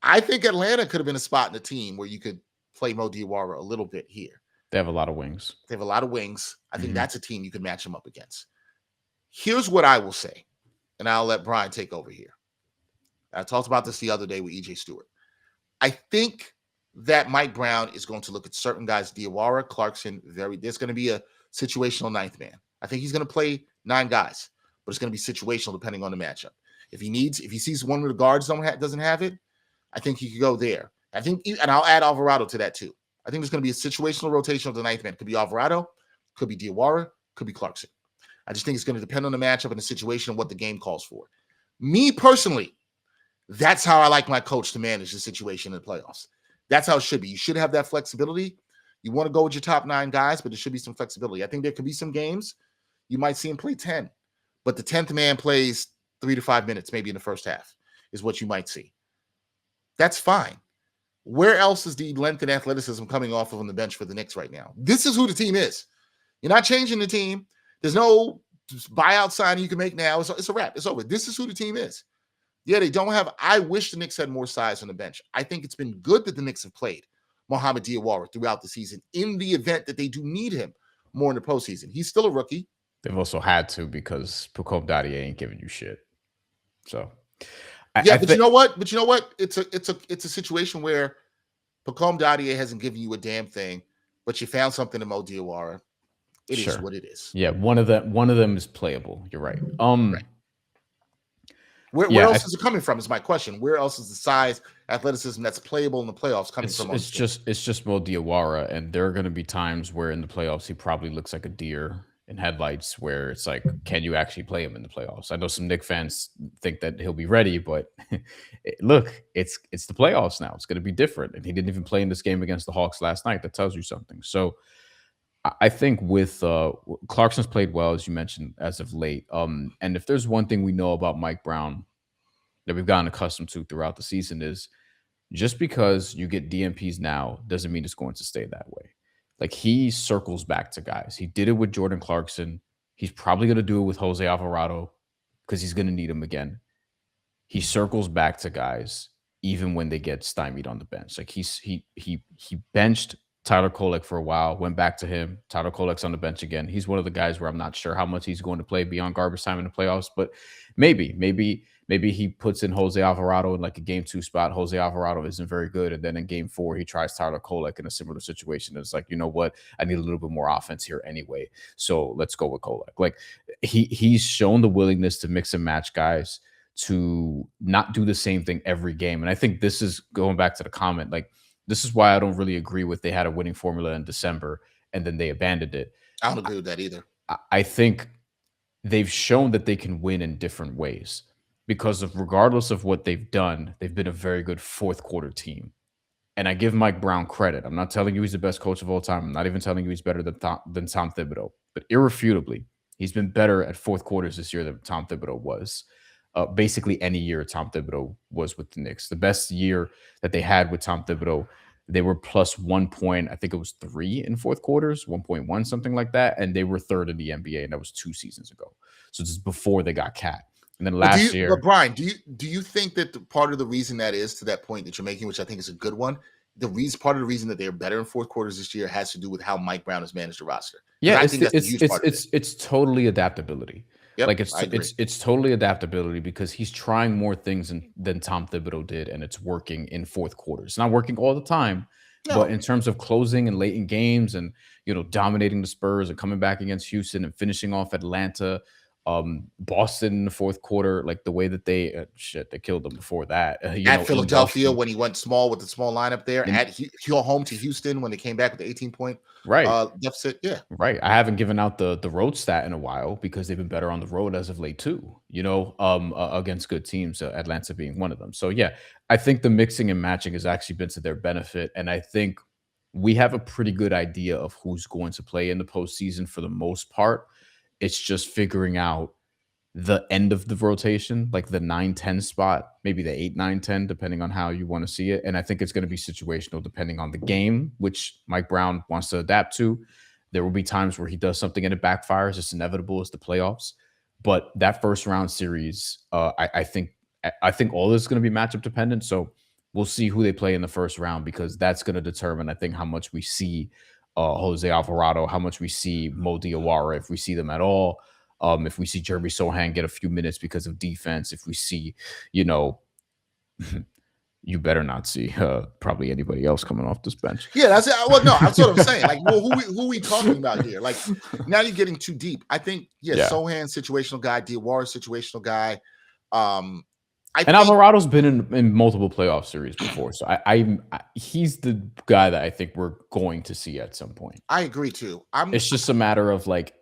Speaker 1: I think Atlanta could have been a spot in the team where you could play Mo Diawara a little bit here.
Speaker 2: They have a lot of wings.
Speaker 1: I think that's a team you could match them up against. Here's what I will say, and I'll let Brian take over here. I talked about this the other day with EJ Stewart. I think that Mike Brown is going to look at certain guys, Diawara, Clarkson, there's going to be a situational ninth man. I think he's going to play 9 guys, but it's going to be situational depending on the matchup. If he sees one of the guards doesn't have it, I think he could go there. And I'll add Alvarado to that too. I think there's going to be a situational rotation of the ninth man. Could be Alvarado, could be Diawara, could be Clarkson. I just think it's going to depend on the matchup and the situation and what the game calls for. Me personally, that's how I like my coach to manage the situation in the playoffs. That's how it should be. You should have that flexibility. You want to go with your top 9 guys, but there should be some flexibility. I think there could be some games you might see him play 10, but the 10th man plays 3 to 5 minutes, maybe in the first half, is what you might see. That's fine. Where else is the length and athleticism coming off of on the bench for the Knicks right now? This is who the team is. You're not changing the team. There's no buyout signing you can make now. It's a wrap. It's over. This is who the team is. Yeah, they don't have. I wish the Knicks had more size on the bench. I think it's been good that the Knicks have played Mohamed Diawara throughout the season in the event that they do need him more in the postseason. He's still a rookie.
Speaker 2: They've also had to because Pukom Daddy ain't giving you shit. So,
Speaker 1: but you know what? It's a situation where Pukom Daddy hasn't given you a damn thing, but you found something in Mo Diawara. It is what it is.
Speaker 2: Yeah, one of them is playable. You're right.
Speaker 1: Right. Where else is it coming from? Is my question. Where else is the size, athleticism that's playable in the playoffs coming from?
Speaker 2: It's just Mo Diawara, and there are going to be times where in the playoffs he probably looks like a deer in headlights. Where it's like, can you actually play him in the playoffs? I know some Knicks fans think that he'll be ready, but look, it's the playoffs now. It's going to be different, and he didn't even play in this game against the Hawks last night. That tells you something. So I think with Clarkson's played well, as you mentioned, as of late. And if there's one thing we know about Mike Brown that we've gotten accustomed to throughout the season is just because you get DMPs now doesn't mean it's going to stay that way. Like, he circles back to guys. He did it with Jordan Clarkson. He's probably going to do it with Jose Alvarado because he's going to need him again. He circles back to guys even when they get stymied on the bench. Like, he benched Tyler Kolek for a while, went back to him. Tyler Kolek's on the bench again. He's one of the guys where I'm not sure how much he's going to play beyond garbage time in the playoffs, but maybe he puts in Jose Alvarado in like a game 2 spot. Jose Alvarado isn't very good. And then in game 4, he tries Tyler Kolek in a similar situation. It's like, you know what? I need a little bit more offense here anyway. So let's go with Kolek. Like, he's shown the willingness to mix and match guys, to not do the same thing every game. And I think this is going back to the comment, like, this is why I don't really agree with they had a winning formula in December and then they abandoned it.
Speaker 1: I don't agree with that either.
Speaker 2: I think they've shown that they can win in different ways because of, regardless of what they've done, they've been a very good fourth quarter team. And I give Mike Brown credit. I'm not telling you he's the best coach of all time. I'm not even telling you he's better than Tom Thibodeau. But irrefutably, he's been better at fourth quarters this year than Tom Thibodeau was. Basically any year Tom Thibodeau was with the Knicks. The best year that they had with Tom Thibodeau They were plus 1 point, I think it was 3 in fourth quarters, 1.1, something like that. And they were third in the NBA, and that was 2 seasons ago. So this is before they got cat. And then last year,
Speaker 1: but Brian, do you think that part of the reason that is to that point that you're making, which I think is a good one, part of the reason that they're better in fourth quarters this year has to do with how Mike Brown has managed the roster?
Speaker 2: yeah,
Speaker 1: I think that's a huge part of it.
Speaker 2: it's totally adaptability.
Speaker 1: Yep,
Speaker 2: Like
Speaker 1: I agree.
Speaker 2: it's totally adaptability because he's trying more things than Tom Thibodeau did, and it's working in fourth quarters. It's not working all the time, but
Speaker 1: No,
Speaker 2: in terms of closing and late in games, and dominating the Spurs and coming back against Houston and finishing off Atlanta, Boston in the fourth quarter, like the way that they killed them before that.
Speaker 1: at
Speaker 2: In
Speaker 1: Philadelphia
Speaker 2: Boston,
Speaker 1: when he went small with the small lineup there,
Speaker 2: and
Speaker 1: at home to Houston when they came back with the 18-point
Speaker 2: right.
Speaker 1: deficit. Yeah,
Speaker 2: Right. I haven't given out the road stat in a while because they've been better on the road as of late too, against good teams, Atlanta being one of them. So yeah, I think the mixing and matching has actually been to their benefit. And I think we have a pretty good idea of who's going to play in the postseason for the most part. It's just figuring out the end of the rotation, like the 9-10 spot, maybe the 8-9-10, depending on how you want to see it. And I think it's going to be situational depending on the game, which Mike Brown wants to adapt to. There will be times where he does something and it backfires. It's inevitable. It's the playoffs. But that first round series, I think all this is going to be matchup dependent. So we'll see who they play in the first round because that's going to determine, I think, how much we see Jose Alvarado, how much we see Mo Diawara, if we see them at all. If we see Jeremy Sohan get a few minutes because of defense, if we see, you better not see probably anybody else coming off this bench.
Speaker 1: yeah, that's it. Well, no, that's what I'm saying. Like, well, who we talking about here? Like, now you're getting too deep. I think, Sohan situational guy, Diawara situational guy.
Speaker 2: And Alvarado's been in multiple playoff series before, so he's the guy that I think we're going to see at some point.
Speaker 1: I agree too.
Speaker 2: It's just a matter of like,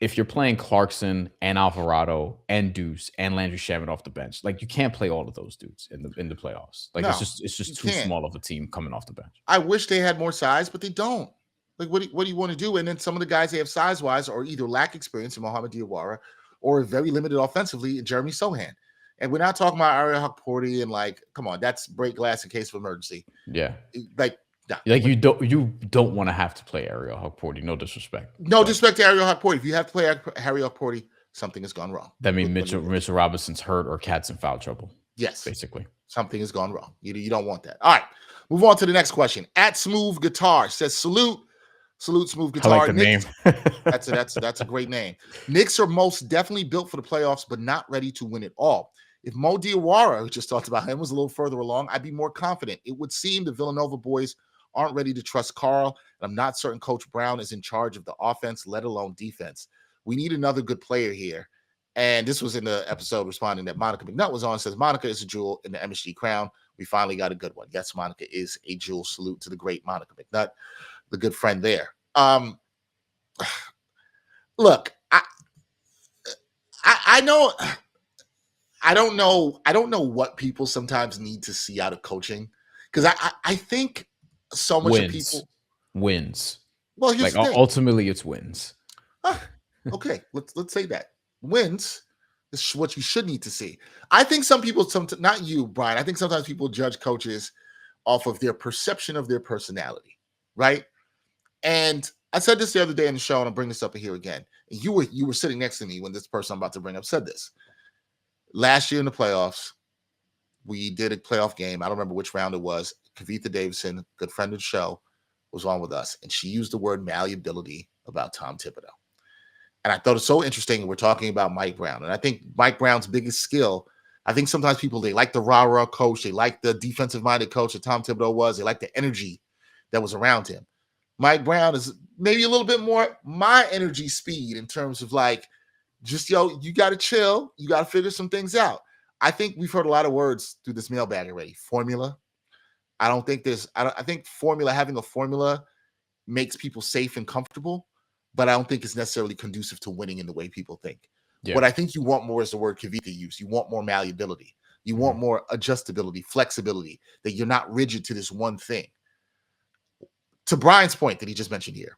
Speaker 2: if you're playing Clarkson and Alvarado and Deuce and Landry Shamet off the bench, like you can't play all of those dudes in the playoffs. Like
Speaker 1: No,
Speaker 2: it's just too small of a team coming off the bench.
Speaker 1: I wish they had more size, but they don't. Like, what do you want to do? And then some of the guys they have size wise are either lack experience in Mohamed Diawara or very limited offensively in Jeremy Sohan. And we're not talking about Ariel Hukporti and like, come on, that's break glass in case of emergency.
Speaker 2: Yeah,
Speaker 1: like. No.
Speaker 2: Like you don't want to have to play Ariel Hukporti. No disrespect.
Speaker 1: No disrespect to Ariel Hukporti. If you have to play Ariel Hukporti, something has gone wrong.
Speaker 2: That means Mitchell Robinson's hurt or Cat's in foul trouble.
Speaker 1: Yes,
Speaker 2: basically
Speaker 1: something has gone wrong. You don't want that. All right, move on to the next question. At Smooth Guitar says salute Smooth Guitar.
Speaker 2: I like the
Speaker 1: Knicks,
Speaker 2: name.
Speaker 1: that's a great name. Knicks are most definitely built for the playoffs, but not ready to win it all. If Mo Diawara, who just talked about him, was a little further along, I'd be more confident. It would seem the Villanova boys aren't ready to trust Karl, and I'm not certain Coach Brown is in charge of the offense, let alone defense. We need another good player here. And this was in the episode responding that Monica McNutt was on, says Monica is a jewel in the MSG crown. We finally got a good one. Yes, Monica is a jewel. Salute to the great Monica McNutt, the good friend there. Look, I know I don't know what people sometimes need to see out of coaching, because I think so much of people
Speaker 2: wins.
Speaker 1: Well, here's
Speaker 2: like ultimately it's wins.
Speaker 1: Okay, let's say that wins is what you should need to see. I think some people, not you, Brian. I think sometimes people judge coaches off of their perception of their personality, right? And I said this the other day in the show, and I'll bring this up here again. And you were sitting next to me when this person I'm about to bring up said this. Last year in the playoffs, we did a playoff game. I don't remember which round it was. Kavitha Davidson, good friend of the show, was on with us, and she used the word malleability about Tom Thibodeau. And I thought it's so interesting. We're talking about Mike Brown, and I think Mike Brown's biggest skill, I think sometimes people, they like the rah-rah coach, they like the defensive-minded coach that Tom Thibodeau was, they like the energy that was around him. Mike Brown is maybe a little bit more my energy speed in terms of like, just, you got to chill. You got to figure some things out. I think we've heard a lot of words through this mailbag already. Formula. I think having a formula makes people safe and comfortable, but I don't think it's necessarily conducive to winning in the way people think. Yeah. What I think you want more is the word Kavitha used. You want more malleability. You want more adjustability, flexibility, that you're not rigid to this one thing. To Brian's point that he just mentioned here,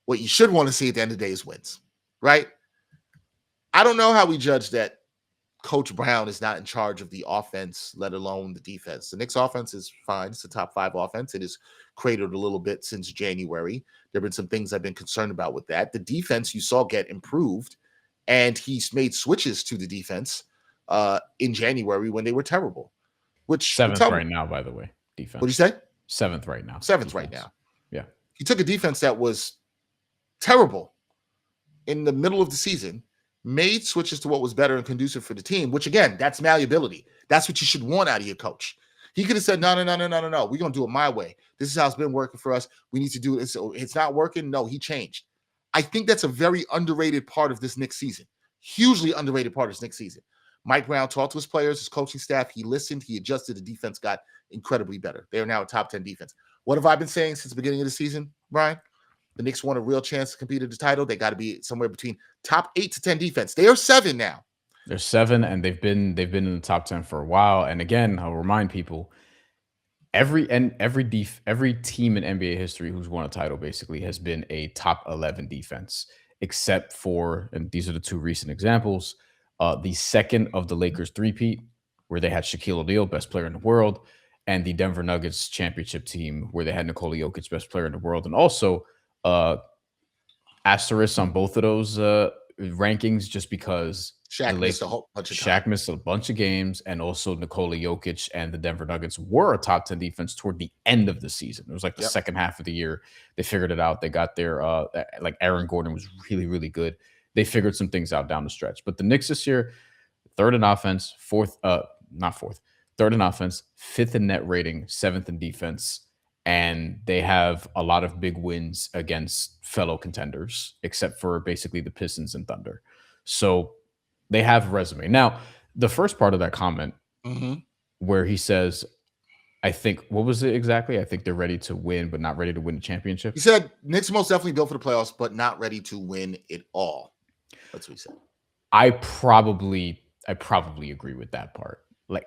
Speaker 1: what you should want to see at the end of the day is wins, right? I don't know how we judge that Coach Brown is not in charge of the offense, let alone the defense. The Knicks offense is fine. It's a top 5 offense. It has cratered a little bit since January. There have been some things I've been concerned about with that. The defense you saw get improved, and he's made switches to the defense in January when they were terrible. Which
Speaker 2: 7th right now, by the way, defense.
Speaker 1: What do you say?
Speaker 2: 7th right now.
Speaker 1: 7th
Speaker 2: defense.
Speaker 1: right now.
Speaker 2: Yeah.
Speaker 1: He took a defense that was terrible in the middle of the season, made switches to what was better and conducive for the team, which again, that's malleability. That's what you should want out of your coach. He could have said, no. We're going to do it my way. This is how it's been working for us. We need to do it. So it's not working. No, he changed. I think that's a very underrated part of this Knicks season. Hugely underrated part of this Knicks season. Mike Brown talked to his players, his coaching staff. He listened. He adjusted. The defense got incredibly better. They are now a top 10 defense. What have I been saying since the beginning of the season, Brian? The Knicks want a real chance to compete at the title. They got to be somewhere between top 8 to 10 defense. They are 7 now.
Speaker 2: They're 7, and they've been in the top 10 for a while. And again, I'll remind people, every team in NBA history who's won a title basically has been a top 11 defense, except for, and these are the 2 recent examples, the second of the Lakers three-peat, where they had Shaquille O'Neal, best player in the world, and the Denver Nuggets championship team, where they had Nikola Jokic, best player in the world. And also, asterisk on both of those rankings, just because
Speaker 1: Shaq missed a whole bunch of time.
Speaker 2: Shaq missed a bunch of games, and also Nikola Jokic and the Denver Nuggets were a top 10 defense toward the end of the season. It was like the second half of the year. They figured it out. They got their like Aaron Gordon was really, really good. They figured some things out down the stretch. But the Knicks this year, 3rd in offense, third in offense, 5th in net rating, 7th in defense. And they have a lot of big wins against fellow contenders, except for basically the Pistons and Thunder. So they have a resume. Now, the first part of that comment where he says, I think, what was it exactly? I think they're ready to win, but not ready to win the championship.
Speaker 1: He said, Knicks most definitely built for the playoffs, but not ready to win it all. That's what he said.
Speaker 2: I probably agree with that part. Like,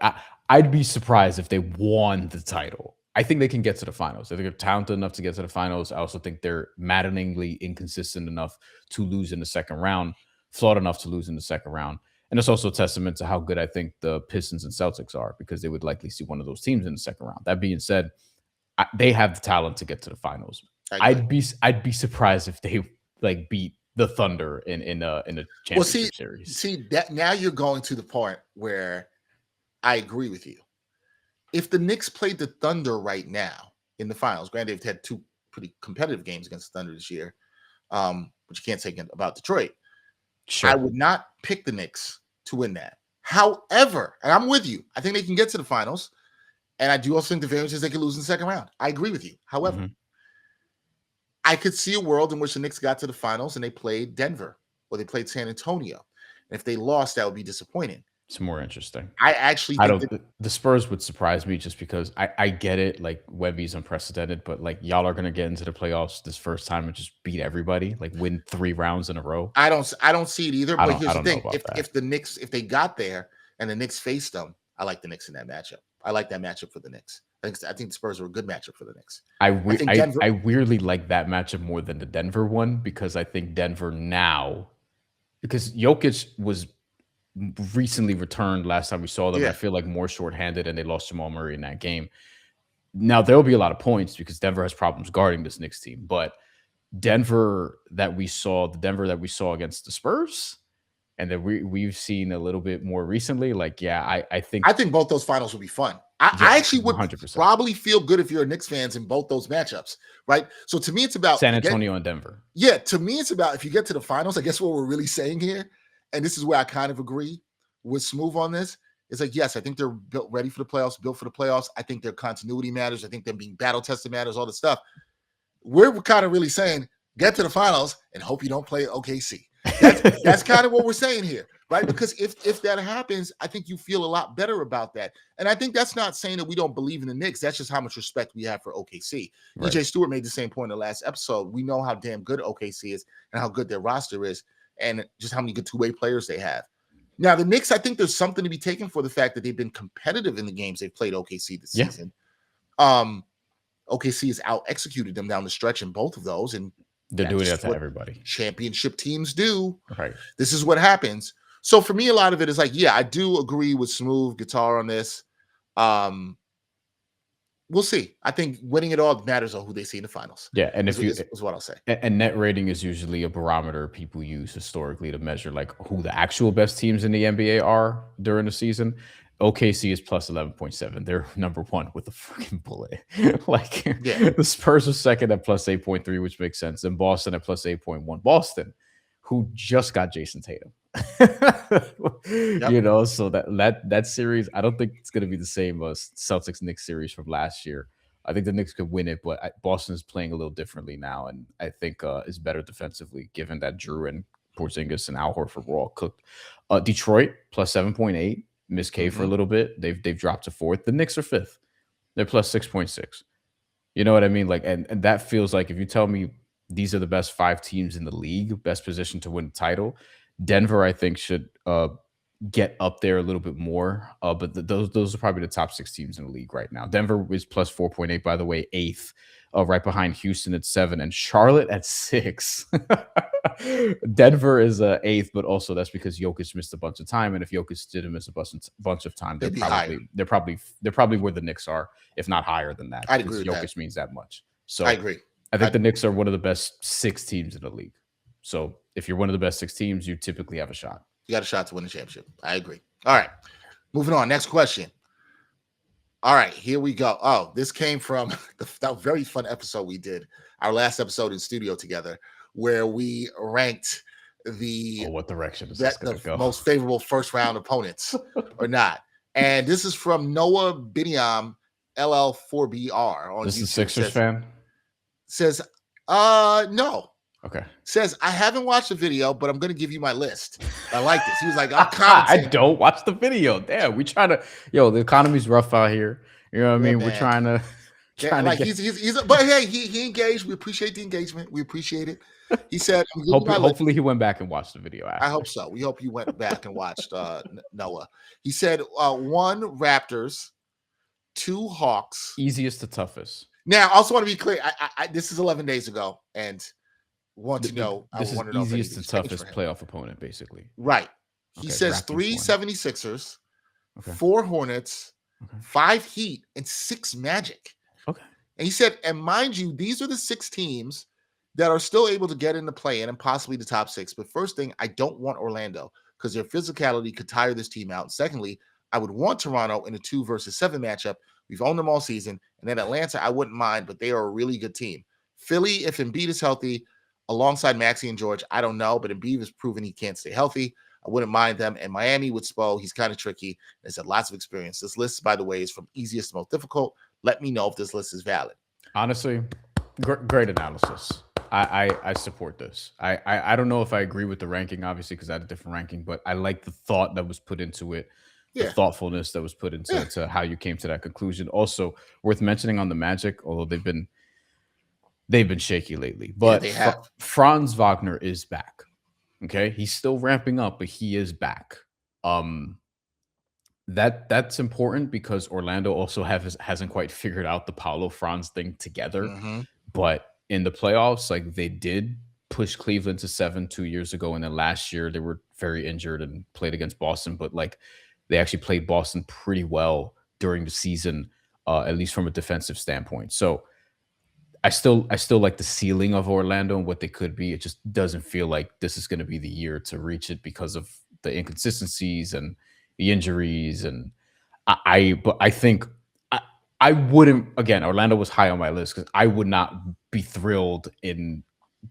Speaker 2: I'd be surprised if they won the title. I think they can get to the finals. I think they're talented enough to get to the finals. I also think they're maddeningly inconsistent enough to lose in the second round, flawed enough to lose in the second round. And it's also a testament to how good I think the Pistons and Celtics are, because they would likely see one of those teams in the second round. That being said, they have the talent to get to the finals. I'd be surprised if they like beat the Thunder in a championship series.
Speaker 1: See that now you're going to the part where I agree with you. If the Knicks played the Thunder right now in the finals, granted they've had 2 pretty competitive games against the Thunder this year, but you can't say about Detroit. Sure. I would not pick the Knicks to win that. However, and I'm with you, I think they can get to the finals, and I do also think the variance is they could lose in the second round. I agree with you. However, I could see a world in which the Knicks got to the finals and they played Denver or they played San Antonio. And if they lost, that would be disappointing.
Speaker 2: It's more interesting.
Speaker 1: I actually think
Speaker 2: the Spurs would surprise me, just because I get it. Like, Wemby's unprecedented, but like, y'all are gonna get into the playoffs this first time and just beat everybody, like win 3 rounds in a row.
Speaker 1: I don't see it either. But here's the thing: if the Knicks, if they got there and the Knicks faced them, I like the Knicks in that matchup. I like that matchup for the Knicks. I think the Spurs are a good matchup for the Knicks.
Speaker 2: I weirdly like that matchup more than the Denver one, because I think Denver now, because Jokic was recently returned last time we saw them. I feel like more shorthanded, and they lost Jamal Murray in that game. Now there will be a lot of points because Denver has problems guarding this Knicks team, but the Denver that we saw against the Spurs, and that we've seen a little bit more recently, like, I think
Speaker 1: both those finals will be fun. I actually would 100%. Probably feel good if you're a Knicks fans in both those matchups, right? So to me, it's about
Speaker 2: San Antonio and Denver.
Speaker 1: Yeah, to me, it's about if you get to the finals. I guess what we're really saying here, and this is where I kind of agree with Smooth on this, is like, yes, I think they're built for the playoffs. I think their continuity matters. I think them being battle tested matters, all this stuff. We're kind of really saying, get to the finals and hope you don't play OKC. That's kind of what we're saying here, right? Because if that happens, I think you feel a lot better about that. And I think that's not saying that we don't believe in the Knicks. That's just how much respect we have for OKC. Right. EJ Stewart made the same point in the last episode. We know how damn good OKC is and how good their roster is, and just how many good two-way players they have. Now, the Knicks, I think there's something to be taken for the fact that they've been competitive in the games they've played OKC this season. OKC has out-executed them down the stretch in both of those, and
Speaker 2: they're doing that to everybody.
Speaker 1: Championship teams do.
Speaker 2: Right.
Speaker 1: This is what happens. So for me, a lot of it is like, yeah, I do agree with Smooth Guitar on this. Um, we'll see. I think winning it all matters on who they see in the finals.
Speaker 2: Yeah, and
Speaker 1: Is,
Speaker 2: if you
Speaker 1: is, is what I'll say.
Speaker 2: and net rating is usually a barometer people use historically to measure like who the actual best teams in the NBA are during the season. OKC is plus 11.7. They're number one with a freaking bullet. Like
Speaker 1: Yeah.
Speaker 2: the Spurs are second at plus 8.3, which makes sense. And Boston at plus 8.1. Boston, who just got Jason Tatum.
Speaker 1: Yep.
Speaker 2: So that series, I don't think it's gonna be the same as Celtics Knicks series from last year. I think the Knicks could win it, but Boston is playing a little differently now, and I think is better defensively, given that Drew and Porzingis and Al Horford were all cooked. Detroit plus 7.8, Miss K for a
Speaker 1: Hmm.
Speaker 2: little bit. They've dropped to fourth. The Knicks are fifth. They're plus 6.6. You know what I mean? Like, and that feels like if you tell me these are the best 5 teams in the league, best position to win the title, Denver, I think, should get up there a little bit more. But those are probably the top 6 teams in the league right now. Denver is plus 4.8, by the way, eighth, right behind Houston at 7 and Charlotte at 6. Denver is eighth, but also that's because Jokic missed a bunch of time. And if Jokic didn't miss a bunch of time,
Speaker 1: They'd be higher.
Speaker 2: they're probably where the Knicks are, if not higher than that.
Speaker 1: I'd agree with
Speaker 2: Jokic
Speaker 1: that.
Speaker 2: means that much. So
Speaker 1: I agree.
Speaker 2: I think the Knicks are one of the best 6 teams in the league. So if you're one of the best 6 teams, you typically have a shot.
Speaker 1: You got a shot to win the championship. I agree. All right. Moving on. Next question. All right, here we go. Oh, this came from that very fun episode we did, our last episode in studio together, where we ranked the
Speaker 2: what direction is this going to go?
Speaker 1: most favorable first round opponents or not. And this is from Noah Biniam LL4BR on
Speaker 2: this
Speaker 1: YouTube.
Speaker 2: is Sixers fan?
Speaker 1: Says, no.
Speaker 2: Okay.
Speaker 1: Says, I haven't watched the video, but I'm going to give you my list. I like this. He was like, I'm
Speaker 2: I don't watch the video. Damn, we trying to, the economy's rough out here. You know what I mean?
Speaker 1: Man.
Speaker 2: We're trying to
Speaker 1: like get... he's but hey, he engaged. We appreciate the engagement. We appreciate it. He said,
Speaker 2: hopefully he went back and watched the video after.
Speaker 1: I hope so. We hope you went back and watched Noah. He said 1 Raptors, 2 Hawks.
Speaker 2: Easiest to toughest.
Speaker 1: Now, I also want to be clear. I this is 11 days ago, and want to know.
Speaker 2: This is easiest to toughest playoff opponent, basically.
Speaker 1: Right. He says Raptors 3 76ers, 4 Hornets, 5 Heat, and 6 Magic.
Speaker 2: Okay.
Speaker 1: And he said, and mind you, these are the 6 teams that are still able to get in the play-in and possibly the top 6. But first thing, I don't want Orlando because their physicality could tire this team out. And secondly, I would want Toronto in a 2 versus 7 matchup. We've owned them all season. And then Atlanta, I wouldn't mind, but they are a really good team. Philly, if Embiid is healthy, alongside Maxey and George, I don't know, but Embiid has proven he can't stay healthy. I wouldn't mind them. And Miami with Spo, he's kind of tricky. He's had lots of experience. This list, by the way, is from easiest to most difficult. Let me know if this list is valid.
Speaker 2: Honestly, great analysis. I support this. I don't know if I agree with the ranking, obviously, because I had a different ranking, but I like the thought that was put into it, the thoughtfulness that was put into to how you came to that conclusion. Also, worth mentioning on the Magic, although they've been shaky lately, but Franz Wagner is back. Okay, he's still ramping up, but he is back. That's important because Orlando also hasn't quite figured out the Paulo Franz thing together.
Speaker 1: Mm-hmm.
Speaker 2: But in the playoffs, like they did push Cleveland to 7 2 years ago, and then last year they were very injured and played against Boston, but like they actually played Boston pretty well during the season, at least from a defensive standpoint. So I still like the ceiling of Orlando and what they could be. It just doesn't feel like this is going to be the year to reach it because of the inconsistencies and the injuries. And but I think I wouldn't, again, Orlando was high on my list because I would not be thrilled in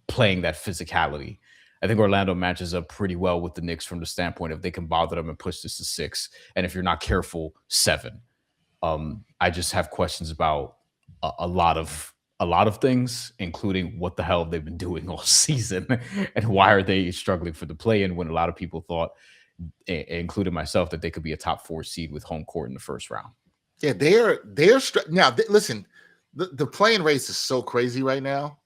Speaker 2: playing that physicality. I think Orlando matches up pretty well with the Knicks from the standpoint of they can bother them and push this to 6. And if you're not careful, 7. I just have questions about a lot of things, including what the hell they've been doing all season and why are they struggling for the play-in when a lot of people thought, including myself, that they could be a top 4 seed with home court in the first round.
Speaker 1: Yeah, now. Listen, the play-in race is so crazy right now.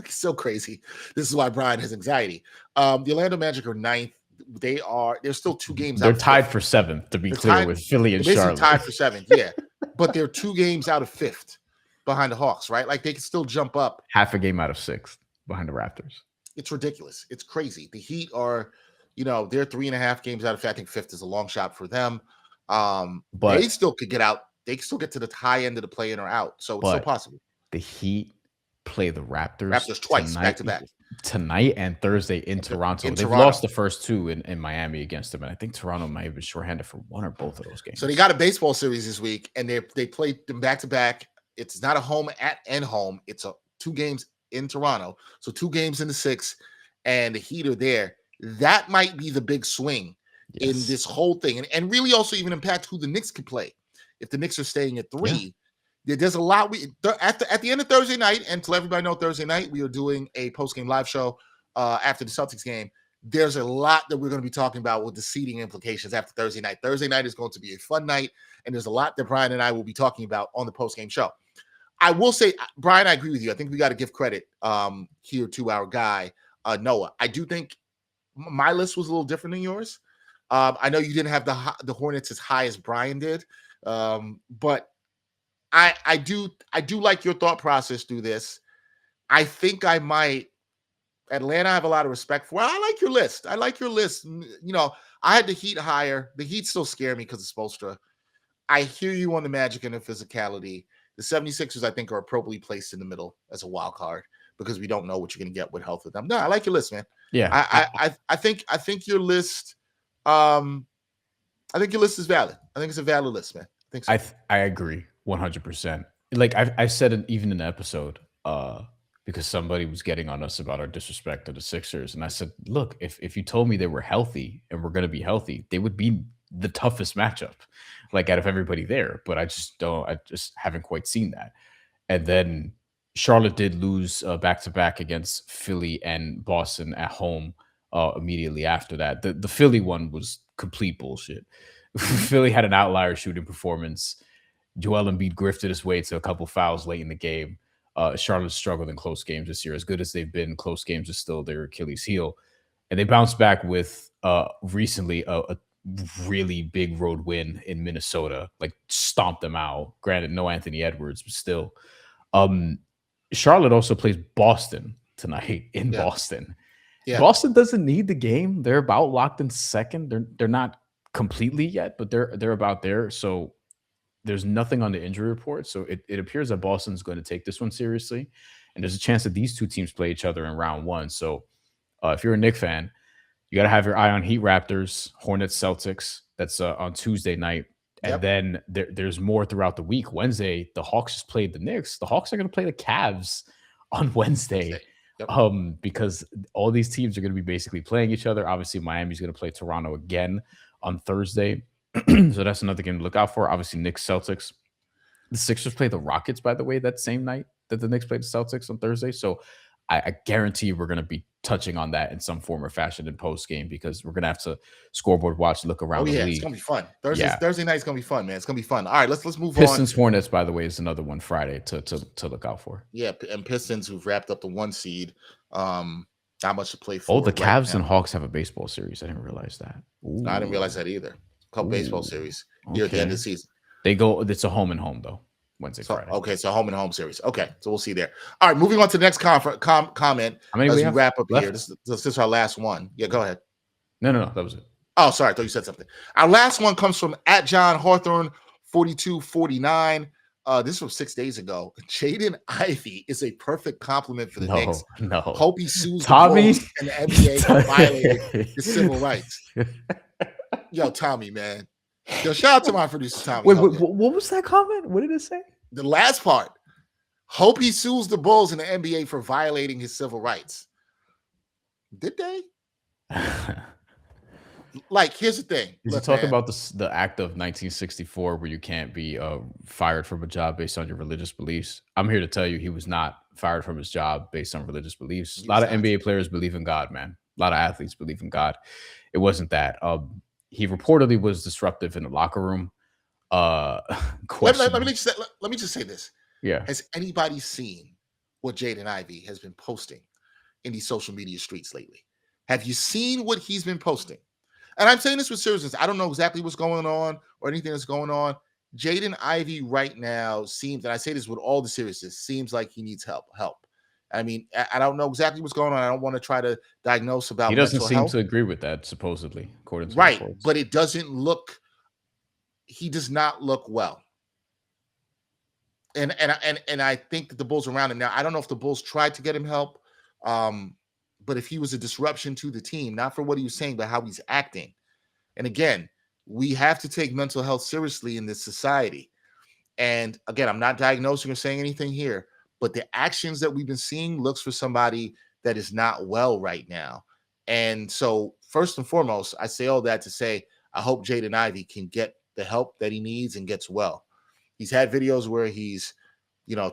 Speaker 1: So crazy. This is why Brian has anxiety. The Orlando Magic are 9th. They're still 2 games out.
Speaker 2: They're tied for 7th, to be clear, with Philly and Charlotte.
Speaker 1: Tied for 7th, yeah. But they're 2 games out of 5th behind the Hawks, right? Like they can still jump up.
Speaker 2: Half a game out of 6th behind the Raptors.
Speaker 1: It's ridiculous. It's crazy. The Heat are They're 3.5 games out of, I think fifth is a long shot for them. They
Speaker 2: But
Speaker 1: still could get out. They can still get to the high end of the play-in or out. So it's still
Speaker 2: but
Speaker 1: possible.
Speaker 2: the Heat play the Raptors
Speaker 1: Raptors twice back to back
Speaker 2: tonight and Thursday in Toronto.
Speaker 1: in
Speaker 2: They've
Speaker 1: Toronto.
Speaker 2: lost the first two in Miami against them, and I think Toronto might have been shorthanded for one or both of those games.
Speaker 1: So they got a baseball series this week, and they played them back to back. It's not a home and home. It's 2 games in Toronto. So 2 games in the 6, and the Heat are there. That might be the big swing in this whole thing, and really also even impact who the Knicks can play. If the Knicks are staying at 3, there's a lot. At the end of Thursday night, and to let everybody know, Thursday night we are doing a post-game live show after the Celtics game. There's a lot that we're going to be talking about with the seeding implications after Thursday night. Thursday night is going to be a fun night, and there's a lot that Brian and I will be talking about on the post-game show. I will say, Brian, I agree with you. I think we got to give credit here to our guy, Noah. I do think my list was a little different than yours. I know you didn't have the Hornets as high as Brian did, but I do like your thought process through this. I think I might. Atlanta, I have a lot of respect for. I like your list. I had the Heat higher. The Heat still scare me because of Spoelstra. I hear you on the Magic and the physicality. The 76ers, I think, are appropriately placed in the middle as a wild card because we don't know what you're going to get with health with them. No, I like your list, man.
Speaker 2: Yeah,
Speaker 1: I think your list. I think your list is valid. I think it's a valid list, man. I think so.
Speaker 2: I agree 100%. Like I said it even in the episode, because somebody was getting on us about our disrespect to the Sixers, and I said, look, if you told me they were healthy and we're going to be healthy, they would be the toughest matchup, like out of everybody there. But I just haven't quite seen that. And then Charlotte did lose back-to-back against Philly and Boston at home immediately after that. The Philly one was complete bullshit. Philly had an outlier shooting performance. Joel Embiid grifted his way to a couple fouls late in the game. Charlotte struggled in close games this year. As good as they've been, close games is still their Achilles heel. And they bounced back with recently a really big road win in Minnesota, like stomped them out. Granted, no Anthony Edwards, but still. Charlotte also plays Boston tonight in Boston. Yeah. Boston doesn't need the game. They're about locked in second. They're not completely yet, but they're about there. So there's nothing on the injury report. So it appears that Boston's going to take this one seriously. And there's a chance that these two teams play each other in round 1. So if you're a Knicks fan, you got to have your eye on Heat Raptors, Hornets, Celtics. That's on Tuesday night. And then there's more throughout the week. Wednesday, the Hawks just played the Knicks. The Hawks are going to play the Cavs on Wednesday. Because all these teams are going to be basically playing each other. Obviously, Miami's going to play Toronto again on Thursday. So that's another game to look out for. Obviously, Knicks, Celtics. The Sixers play the Rockets, by the way, that same night that the Knicks played the Celtics on Thursday. So I guarantee we're going to be touching on that in some form or fashion in post game because we're going to have to scoreboard watch, look around the league.
Speaker 1: It's going to be fun. Thursday night is going to be fun, man. It's going to be fun. All right, let's move on.
Speaker 2: Pistons, Hornets, by the way, is another one Friday to look out for.
Speaker 1: Yeah, and Pistons, who've wrapped up the 1 seed. Not much to play for.
Speaker 2: Oh, the Cavs and Hawks have a baseball series. I didn't realize that.
Speaker 1: No, I didn't realize that either. A couple baseball series here at the end of the season.
Speaker 2: They go. It's a home and home though. Wednesday, Friday.
Speaker 1: Okay, so home and home series. Okay, so we'll see there. All right, moving on to the next comment. How many as we wrap up left? Here? This is our last one. Yeah, go ahead.
Speaker 2: No, that was it.
Speaker 1: Oh, sorry, I thought you said something. Our last one comes from @JohnHawthorne4249. This was from 6 days ago. Jaden Ivey is a perfect compliment for the Knicks.
Speaker 2: No.
Speaker 1: Hope he sues
Speaker 2: Tommy
Speaker 1: the and the NBA for violating his civil rights. Yo, Tommy, man. Yo, shout out to my producer, Tommy.
Speaker 2: Wait, what was that comment? What did it say?
Speaker 1: The last part. Hope he sues the Bulls and the NBA for violating his civil rights. Did they? Like, here's the thing.
Speaker 2: Did you talk about the act of 1964 where you can't be fired from a job based on your religious beliefs? I'm here to tell you he was not fired from his job based on religious beliefs. A lot of NBA players believe in God, man. A lot of athletes believe in God. It wasn't that. He reportedly was disruptive in the locker room.
Speaker 1: Let me just say this.
Speaker 2: Yeah.
Speaker 1: Has anybody seen what Jaden Ivey has been posting in these social media streets lately? Have you seen what he's been posting? And I'm saying this with seriousness. I don't know exactly what's going on or anything that's going on. Jaden Ivey right now seems, and I say this with all the seriousness, seems like he needs help. I mean, I don't know exactly what's going on. I don't want to try to diagnose
Speaker 2: He
Speaker 1: about
Speaker 2: doesn't
Speaker 1: mental
Speaker 2: seem
Speaker 1: health.
Speaker 2: to agree with that, supposedly, according to
Speaker 1: Right,
Speaker 2: reports.
Speaker 1: but it doesn't look. He does not look well. And I think that the Bulls around him now. I don't know if the Bulls tried to get him help, um, but if he was a disruption to the team, not for what he was saying, but how he's acting. And again, we have to take mental health seriously in this society. And again, I'm not diagnosing or saying anything here, but the actions that we've been seeing looks for somebody that is not well right now. And so, first and foremost, I say all that to say I hope Jaden Ivey can get the help that he needs and gets well. He's had videos where he's,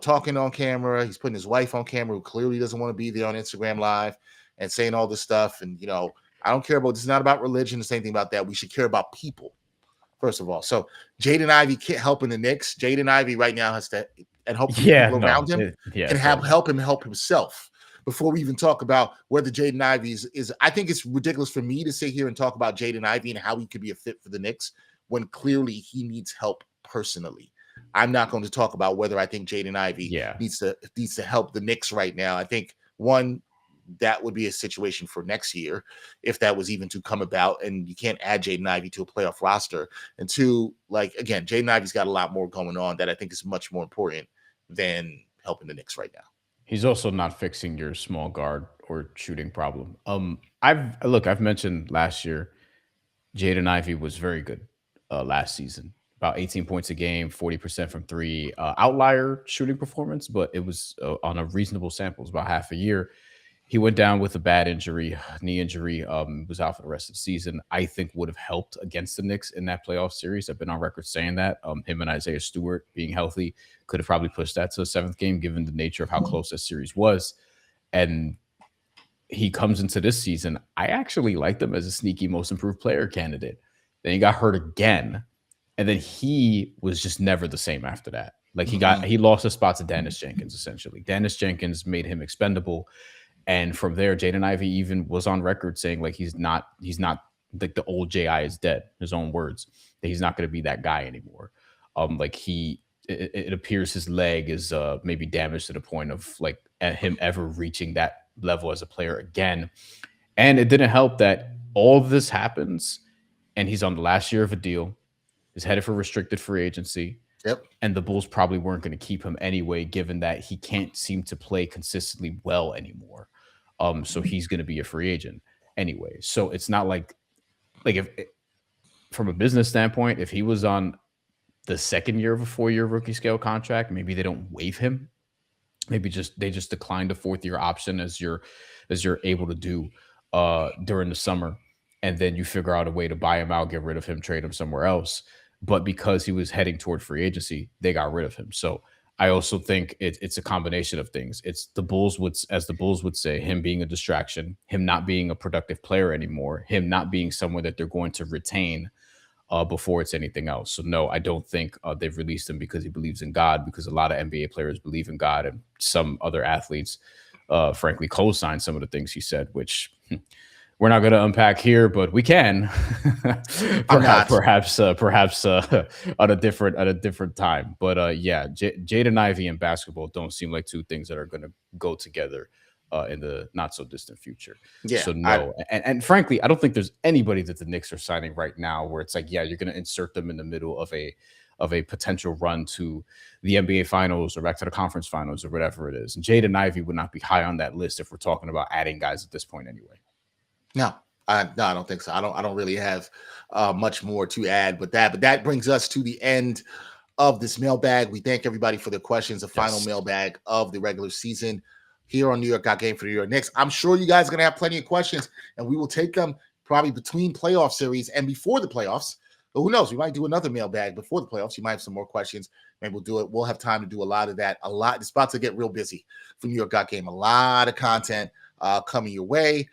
Speaker 1: talking on camera. He's putting his wife on camera, who clearly doesn't want to be there on Instagram Live, and saying all this stuff. And, I don't care about this. Is not about religion. It's anything about that. We should care about people, first of all. So Jaden Ivey can't helping the Knicks. Jaden Ivey right now has to, and hopefully the
Speaker 2: Yeah,
Speaker 1: people around
Speaker 2: no,
Speaker 1: him
Speaker 2: yeah,
Speaker 1: can
Speaker 2: fair enough.
Speaker 1: help him help himself. Before we even talk about whether Jaden Ivey is, I think it's ridiculous for me to sit here and talk about Jaden Ivey and how he could be a fit for the Knicks when clearly he needs help personally. I'm not going to talk about whether I think Jaden Ivey
Speaker 2: Yeah,
Speaker 1: needs to help the Knicks right now. I think one, that would be a situation for next year if that was even to come about, and you can't add Jaden Ivey to a playoff roster. And two, like again, Jaden Ivey's got a lot more going on that I think is much more important than helping the Knicks right now.
Speaker 2: he's also not fixing your small guard or shooting problem. I've mentioned last year Jaden Ivey was very good last season. About 18 points a game, 40% from three. Outlier shooting performance, but it was on a reasonable sample. It was about half a year. He went down with a bad injury, knee injury, was out for the rest of the season. I think would have helped against the Knicks in that playoff series. I've been on record saying that. Him and Isaiah Stewart being healthy could have probably pushed that to a seventh game, given the nature of how close that series was. And he comes into this season. I actually liked him as a sneaky most improved player candidate. Then he got hurt again. And then he was just never the same after that. Like he lost his spot to Dennis Jenkins, essentially. Dennis Jenkins made him expendable. And from there, Jaden Ivey even was on record saying like he's not like the old JI is dead, his own words, that he's not going to be that guy anymore. It appears his leg is maybe damaged to the point of like him ever reaching that level as a player again. And it didn't help that all of this happens and he's on the last year of a deal, is headed for restricted free agency.
Speaker 1: Yep.
Speaker 2: And the Bulls probably weren't going to keep him anyway, given that he can't seem to play consistently well anymore. So he's going to be a free agent anyway. So it's not like if from a business standpoint, if he was on the second year of a 4-year rookie scale contract, maybe they don't waive him. Maybe they just declined a 4th-year option as you're able to do during the summer, and then you figure out a way to buy him out, get rid of him, trade him somewhere else. But because he was heading toward free agency, they got rid of him. So I also think it's a combination of things. It's the Bulls as the Bulls would say, him being a distraction, him not being a productive player anymore, him not being someone that they're going to retain before it's anything else. So no, I don't think they've released him because he believes in God, because a lot of NBA players believe in God, and some other athletes, frankly, co-sign some of the things he said, which we're not going to unpack here, but we can perhaps on a different time. But yeah, Jaden Ivey and basketball don't seem like two things that are going to go together in the not so distant future.
Speaker 1: Yeah.
Speaker 2: So no, and frankly, I don't think there's anybody that the Knicks are signing right now where it's like, yeah, you're going to insert them in the middle of a potential run to the NBA finals or back to the conference finals or whatever it is. And Jaden Ivey would not be high on that list if we're talking about adding guys at this point anyway.
Speaker 1: No, I don't think so. I don't really have much more to add but that brings us to the end of this mailbag. We thank everybody for their questions. The final mailbag of the regular season here on New York Got Game for the New York Knicks. I'm sure you guys are going to have plenty of questions, and we will take them probably between playoff series and before the playoffs. But who knows? We might do another mailbag before the playoffs. You might have some more questions. Maybe we'll do it. We'll have time to do a lot of that. It's about to get real busy for New York Got Game. A lot of content coming your way.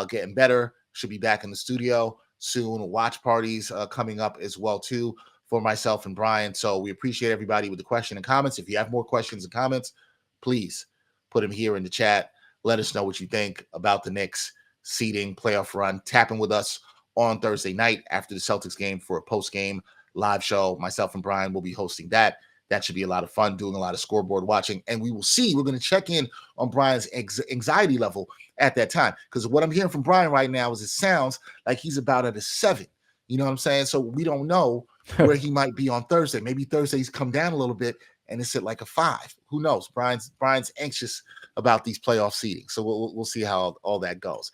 Speaker 1: Getting better. Should be back in the studio soon. Watch parties coming up as well too for myself and Brian. So we appreciate everybody with the question and comments. If you have more questions and comments, please put them here in the chat. Let us know what you think about the Knicks seeding playoff run. Tap in with us on Thursday night after the Celtics game for a post-game live show. Myself and Brian will be hosting that. That should be a lot of fun, doing a lot of scoreboard watching. And we will see. We're going to check in on Brian's anxiety level at that time. Because what I'm hearing from Brian right now is it sounds like he's about at a 7. You know what I'm saying? So we don't know where he might be on Thursday. Maybe Thursday he's come down a little bit and it's at like a 5. Who knows? Brian's anxious about these playoff seedings. So we'll see how all that goes.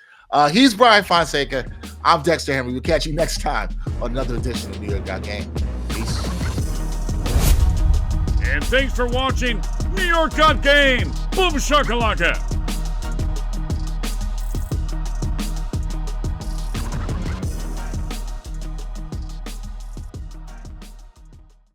Speaker 1: He's Brian Fonseca. I'm Dexter Henry. We'll catch you next time on another edition of New York Got Game. Peace.
Speaker 3: And thanks for watching New York Got Game. Boom shakalaka.